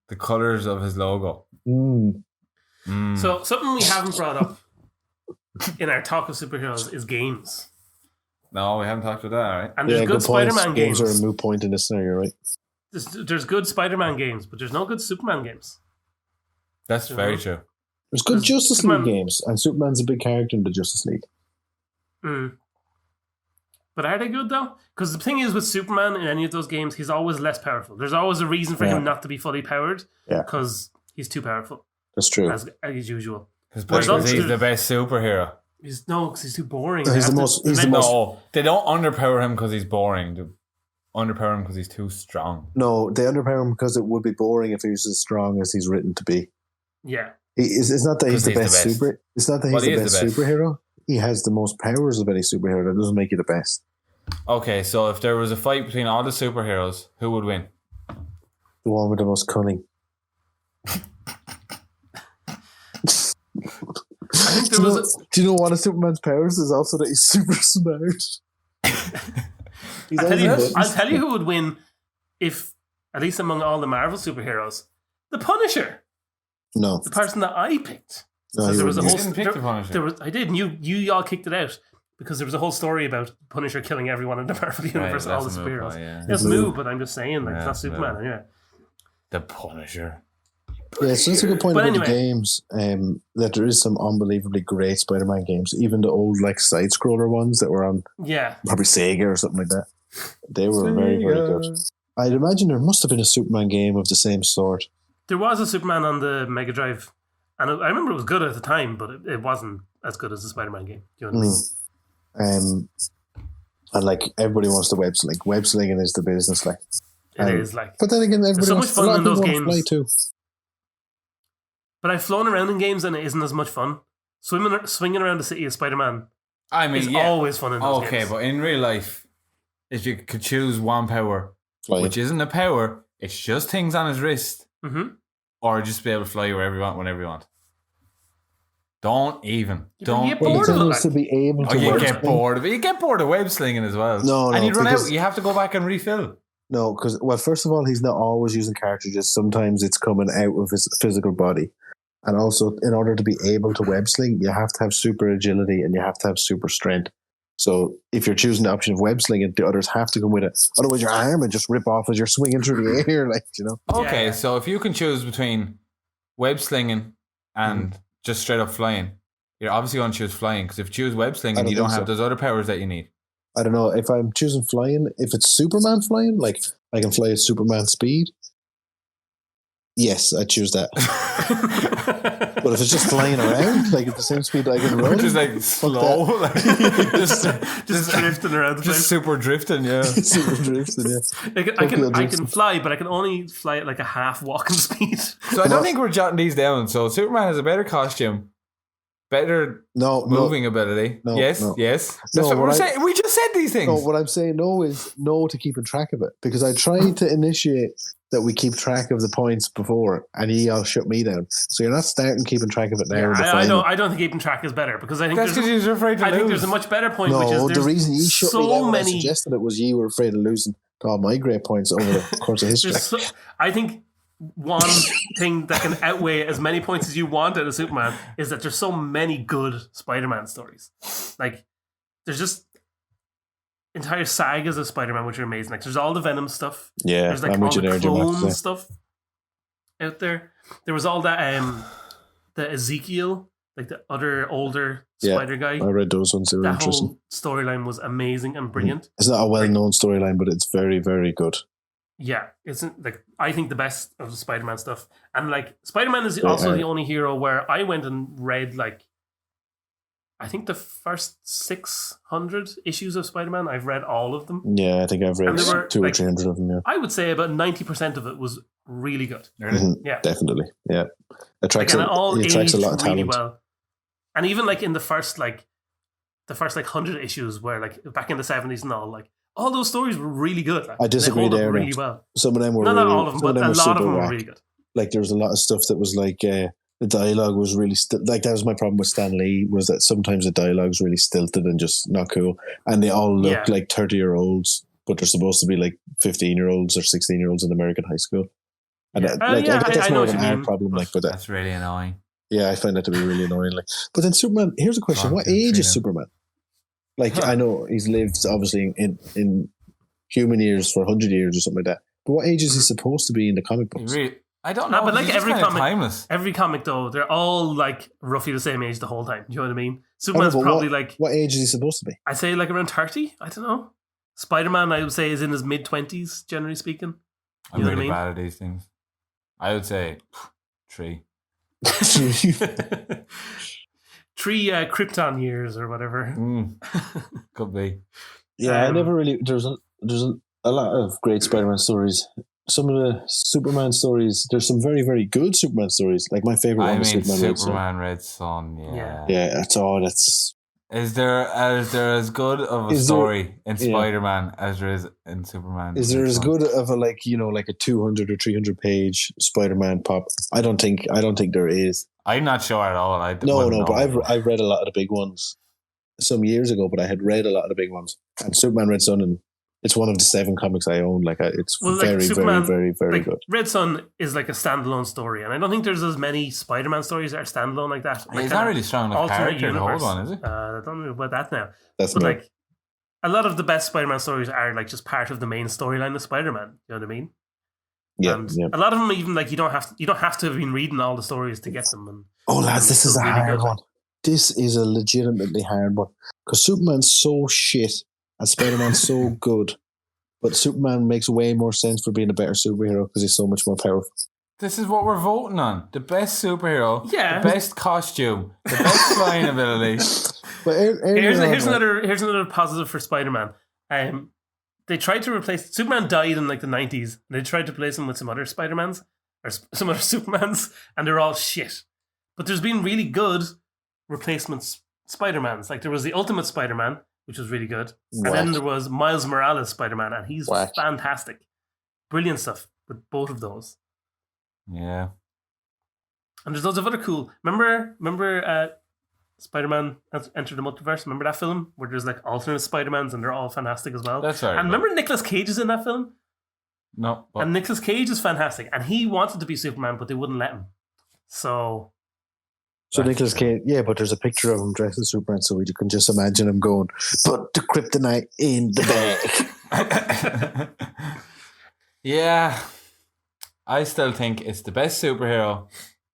the colors of his logo. So something we haven't brought up in our talk of superheroes is games. No, we haven't talked about that, right? And there's good Spider-Man games. Games are a moot point in this scenario, right? There's good Spider-Man games, but there's no good Superman games. That's very true. There's good Justice League games, and Superman's a big character in the Justice League. But are they good, though? Because the thing is with Superman in any of those games, he's always less powerful. There's always a reason for him not to be fully powered, because he's too powerful. That's true. As usual. Because he's the best superhero. Because he's too boring. He's the most. No, they don't underpower him because he's boring. They underpower him because he's too strong. No, they underpower him because it would be boring if he was as strong as he's written to be. Yeah. It's not that he's the best super. It's not that he's the best superhero. He has the most powers of any superhero. That doesn't make you the best. Okay, so if there was a fight between all the superheroes, who would win? The one with the most cunning. I think there was do you know one of Superman's powers is also that he's super smart? I'll tell you who would win if, at least among all the Marvel superheroes, the Punisher. No. The person that I picked. No, there was a you whole didn't pick the Punisher. I did, and you all kicked it out because there was a whole story about Punisher killing everyone in the Marvel universe, all the superheroes. It's Moo, but I'm just saying, it's not Superman. Yeah. The Punisher. Yeah, so that's a good point about the games. That there is some unbelievably great Spider-Man games, even the old side scroller ones that were on, probably Sega or something like that. They were very, very good. I'd imagine there must have been a Superman game of the same sort. There was a Superman on the Mega Drive, and I remember it was good at the time, but it wasn't as good as the Spider-Man game. Do you know what I mean? And everybody wants to web sling. Web slinging is the business, It is But then again, everybody so much fun in those games. Play too. But I've flown around in games and it isn't as much fun. Swinging around the city as Spider-Man is always fun in those games. Okay, but in real life, if you could choose one power, which isn't a power, it's just things on his wrist, or just be able to fly wherever you want, whenever you want. Don't even. Don't get bored of it. To be able to you get bored of it. You get bored of web slinging as well. No, and you'd run out. You have to go back and refill. No, because, first of all, he's not always using cartridges. Sometimes it's coming out of his physical body. And also, in order to be able to web sling, you have to have super agility and you have to have super strength. So if you're choosing the option of web slinging, the others have to come with it. Otherwise, your arm would just rip off as you're swinging through the air, Okay, so if you can choose between web slinging and just straight up flying, you're obviously going to choose flying, because if you choose web slinging, you don't have those other powers that you need. I don't know. If I'm choosing flying, if it's Superman flying, I can fly at Superman speed, Yes, I choose that. But if it's just flying around, like at the same speed I can run, just like slow, like, just drifting around the place. Just super drifting, yeah. Super drifting, yeah. I can fly, but I can only fly at like a half walking speed. So I don't think we're jotting these down. So Superman has a better costume, better moving ability. Yes. That's what we're saying. We just said these things. No, what I'm saying is no to keeping track of it, because I tried to initiate that we keep track of the points before, and he all shut me down. So you're not starting keeping track of it now. Yeah, I don't think keeping track is better, because I think that's because you're afraid to lose. I think there's a much better point. No, which is the reason you shut me down when I many suggested it was you were afraid of losing all my great points over the course of history. I think one thing that can outweigh as many points as you want out of Superman is that there's so many good Spider-Man stories. Like, there's just entire sagas of Spider-Man which are amazing. Like, there's all the Venom stuff. Yeah, there's like all the clone stuff out there. There was all that the Ezekiel, like the other older Spider guy. I read those ones. They were that interesting. Whole storyline was amazing and brilliant. It's not a well-known storyline, but it's very, very good. Yeah, it's like, I think the best of the Spider-Man stuff. And like, Spider-Man is also the only hero where I went and read like, I think the first 600 issues of Spider-Man, I've read all of them. Yeah, I think I've read 200 or 300 of them, yeah. I would say about 90% of it was really good. Mm-hmm. Yeah. Definitely, yeah. It attracts a lot of talent. Really well. And even like in the first 100 issues where like back in the 70s and all those stories were really good. Like, I disagree there. Really well. Some of them were not all of them, but a lot of them were really good. Like there was a lot of stuff that was like... the dialogue was really like that was my problem with Stan Lee, was that sometimes the dialogue is really stilted and just not cool, and they all look like 30-year-olds, but they're supposed to be like 15-year-olds or 16-year-olds in American high school. And I get that's more of an art problem, like, but that's really annoying. Yeah, I find that to be really annoying. Like, but then Superman. Here's a question: what age is Superman? Like, I know he's lived obviously in human years for 100 years or something like that. But what age is he supposed to be in the comic books? I don't know, but like every comic though, they're all like roughly the same age the whole time. Do you know what I mean? Superman's probably like... What age is he supposed to be? I'd say like around 30. I don't know. Spider-Man, I would say, is in his mid-20s, generally speaking. I'm really bad at these things. I would say 3. 3 Krypton years or whatever. Could be. Yeah, I never really... There's a lot of great Spider-Man stories. Some of the Superman stories, there's some very, very good Superman stories. Like my favorite one was Superman Red Son. Yeah, that's all. That's... Is there as good of a story in Spider-Man as there is in Superman? Is there as good of a like a 200 or 300 page Spider-Man pop? I don't think there is. I'm not sure at all. But I've read a lot of the big ones some years ago. But I had read a lot of the big ones, and Superman Red Son, and it's one of the 7 comics I own. Like it's very, Superman, very, very, very good. Red Son is like a standalone story, and I don't think there's as many Spider-Man stories that are standalone like that. He's not really strong enough character to hold on, is he? I don't know about that now. But like a lot of the best Spider-Man stories are like just part of the main storyline of Spider-Man. You know what I mean? Yeah, and a lot of them even like you don't have to have been reading all the stories to get them. And, lads, this is a hard one. This is a legitimately hard one because Superman's so shit. And Spider-Man's so good. But Superman makes way more sense for being a better superhero because he's so much more powerful. This is what we're voting on. The best superhero, the best costume, the best flying ability. But here's another positive for Spider-Man. They tried to replace... Superman died in like the 90s. And they tried to replace him with some other Spider-Mans or some other Supermans, and they're all shit. But there's been really good replacements Spider-Mans. Like there was the Ultimate Spider-Man, which was really good. And then there was Miles Morales Spider-Man, and he's fantastic. Brilliant stuff with both of those. Yeah. And there's loads of other cool... Remember Spider-Man Enter the Multiverse? Remember that film? Where there's like alternate Spider-Mans and they're all fantastic as well? That's right. And remember Nicolas Cage is in that film? No. And Nicolas Cage is fantastic. And he wanted to be Superman, but they wouldn't let him. So Nicolas Cage, but there's a picture of him dressed as Superman, so you can just imagine him going, "Put the kryptonite in the bag." Yeah, I still think it's the best superhero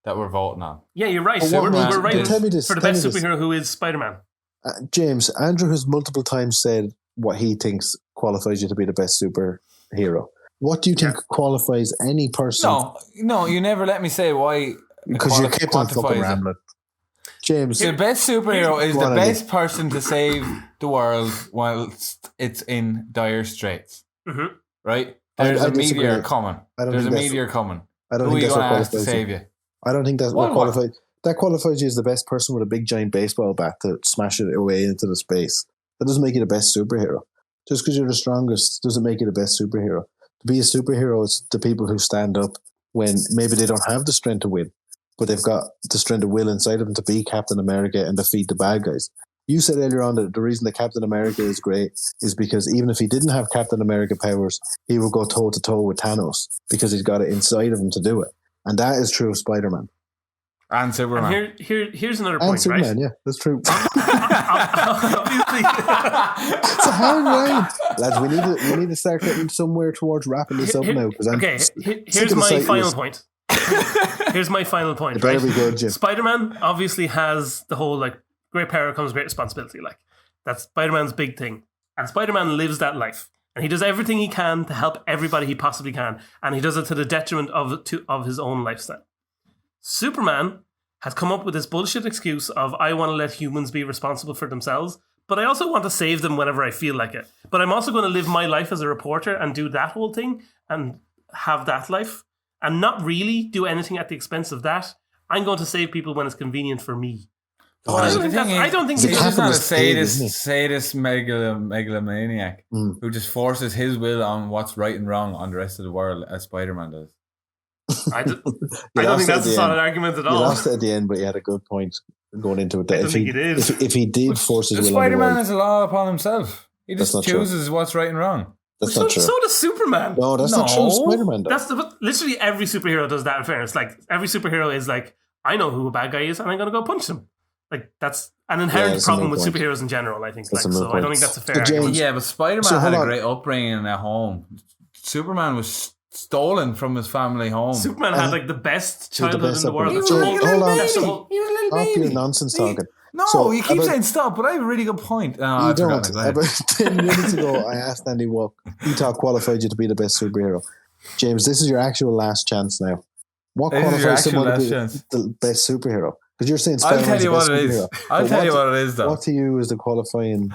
that we're voting on. Yeah, you're right. We're right for the best superhero who is Spider-Man. James, Andrew has multiple times said what he thinks qualifies you to be the best superhero. What do you think qualifies any person? No, you never let me say why. Because you kept on fucking rambling. James. The best superhero is the best person to save the world whilst it's in dire straits. Mm-hmm. Right? There's a meteor coming. There's a meteor coming. I don't Who think are you that's going what to ask to qualifies save you. you? I don't think that's what qualifies. That qualifies you as the best person with a big giant baseball bat to smash it away into the space. That doesn't make you the best superhero. Just because you're the strongest doesn't make you the best superhero. To be a superhero is the people who stand up when maybe they don't have the strength to win, but they've got the strength of will inside of them to be Captain America and defeat the bad guys. You said earlier on that the reason that Captain America is great is because even if he didn't have Captain America powers, he would go toe-to-toe with Thanos because he's got it inside of him to do it. And that is true of Spider-Man. And Superman. And here's another point, and Superman, right? Yeah, that's true. Obviously. It's a hard line. Lads, we need to start getting somewhere towards wrapping this up now. Here's my final point. Here's my final point. It better be good, Jim. Spider-Man obviously has the whole great power comes great responsibility. That's Spider-Man's big thing. And Spider-Man lives that life. And he does everything he can to help everybody he possibly can. And he does it to the detriment of his own lifestyle. Superman has come up with this bullshit excuse of I want to let humans be responsible for themselves, but I also want to save them whenever I feel like it. But I'm also going to live my life as a reporter and do that whole thing and have that life and not really do anything at the expense of that. I'm going to save people when it's convenient for me. I don't think he's just not a sadist megalomaniac who just forces his will on what's right and wrong on the rest of the world as Spider-Man does. I don't think that's a solid argument at all. You lost it at the end, but you had a good point going into it. I don't think it is. If he did force his will Spider-Man has a law upon himself. He just chooses what's right and wrong. That's not true. So does Superman. No, that's not true. Spider-Man does. Literally every superhero does that, in fairness. Every superhero is I know who a bad guy is and I'm going to go punch him. That's an inherent problem with superheroes in general, I think. So I don't think that's a fair argument. Yeah, but Spider-Man had a great upbringing at home. Superman was stolen from his family home. Superman had the best childhood in the world. He was a little baby. Your nonsense talking. No, you keep saying stop, but I have a really good point. No, you don't. About 10 minutes ago, I asked Andy what he thought qualified you to be the best superhero. James, this is your actual last chance now. What qualifies someone to be the best superhero? Because you're saying Spider-Man's I'll tell you what it is. I'll tell you what it is, though. What to you is the qualifying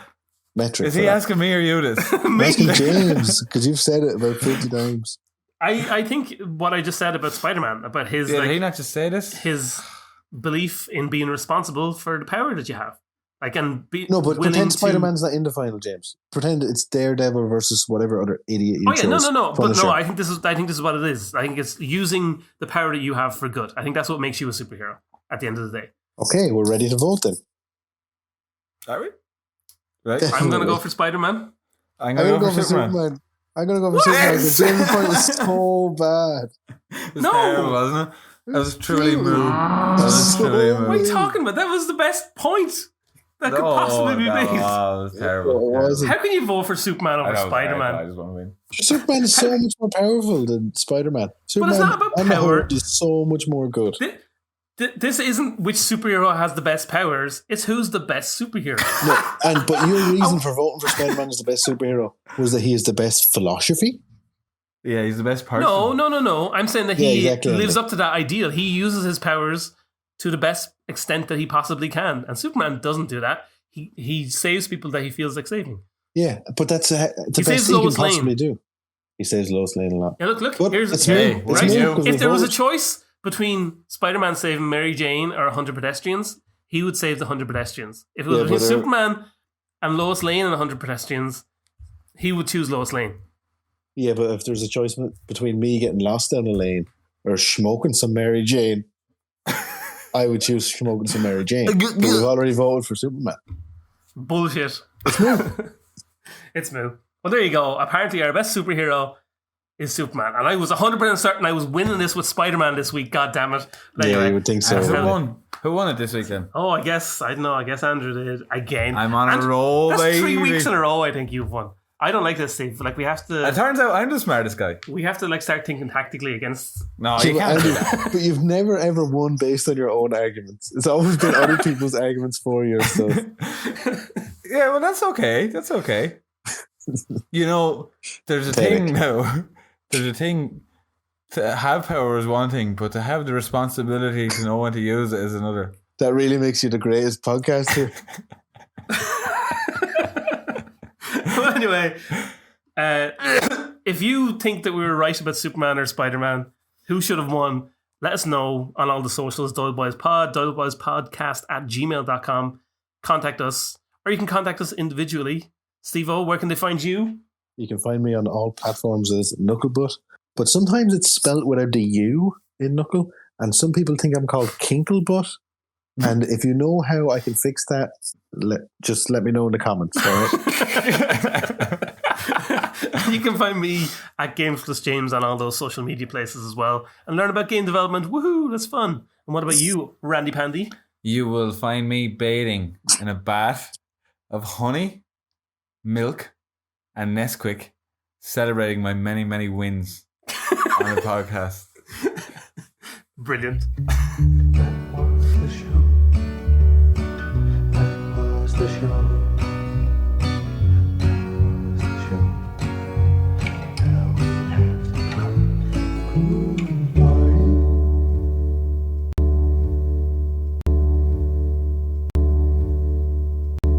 metric? Is he asking me or you this? I'm asking James, because you've said it about 50 times. I think what I just said about Spider-Man, about his did he not just say this? His belief in being responsible for the power that you have. No, but pretend Spider-Man's not in the final, James. Pretend it's Daredevil versus whatever other idiot you chose. No. But no, I think this is what it is. I think it's using the power that you have for good. I think that's what makes you a superhero at the end of the day. Okay, we're ready to vote then. Are we? Right. I'm going to go for Spider-Man. I'm going to go for Superman. I'm going to go for Superman. The James point is so bad. It was terrible, wasn't it? That was truly moved. What are you talking about? That was the best point that could possibly be made. Oh, it was terrible. How can you vote for Superman over Spider-Man? I just want to win. Superman is so much more powerful than Spider-Man. But it's not about power. Is so much more good. This isn't which superhero has the best powers. It's who's the best superhero. No, but your reason for voting for Spider-Man as the best superhero was that he is the best philosophy? Yeah, he's the best person. No. I'm saying that he lives up to that ideal. He uses his powers to the best extent that he possibly can. And Superman doesn't do that. He saves people that he feels like saving. Yeah, but that's the best he can possibly do. He saves Lois Lane a lot. Yeah, look. But Here's if there was a choice between Spider-Man saving Mary Jane or 100 pedestrians, he would save the 100 pedestrians. If it was between Superman and Lois Lane and 100 pedestrians, he would choose Lois Lane. Yeah, but if there's a choice between me getting lost down the lane or smoking some Mary Jane, I would choose smoking some Mary Jane. But we've already voted for Superman. Bullshit. It's me. It's me. Well, there you go. Apparently our best superhero is Superman. And I was 100% certain I was winning this with Spider-Man this week. God damn it. Anyway, you would think so. Who won it this week then? Oh, I don't know. I guess Andrew did again. I'm on a roll, that's baby. 3 weeks in a row I think you've won. I don't like this, Steve. We have to... It turns out I'm the smartest guy. We have to start thinking tactically against... No, you can't do that. But you've never ever won based on your own arguments. It's always been other people's arguments for you. So. Yeah, well, that's okay. That's okay. You know, there's a thing now there's a thing. To have power is one thing, but to have the responsibility to know when to use it is another. That really makes you the greatest podcaster. Well, anyway, if you think that we were right about Superman or Spider-Man, who should have won, let us know on all the socials. Doyle Boys Pod, doyleboyspodcast@gmail.com. Contact us, or you can contact us individually. Steve-O, where can they find you? You can find me on all platforms as Knucklebutt, but sometimes it's spelled without the U in Knuckle, and some people think I'm called Kinklebutt. And if you know how I can fix that, just let me know in the comments. All right? You can find me at Games Plus James on all those social media places as well, and learn about game development. Woohoo, that's fun. And what about you, Randy Pandy? You will find me bathing in a bath of honey, milk, and Nesquik, celebrating my many, many wins on the podcast. Brilliant. That was the show.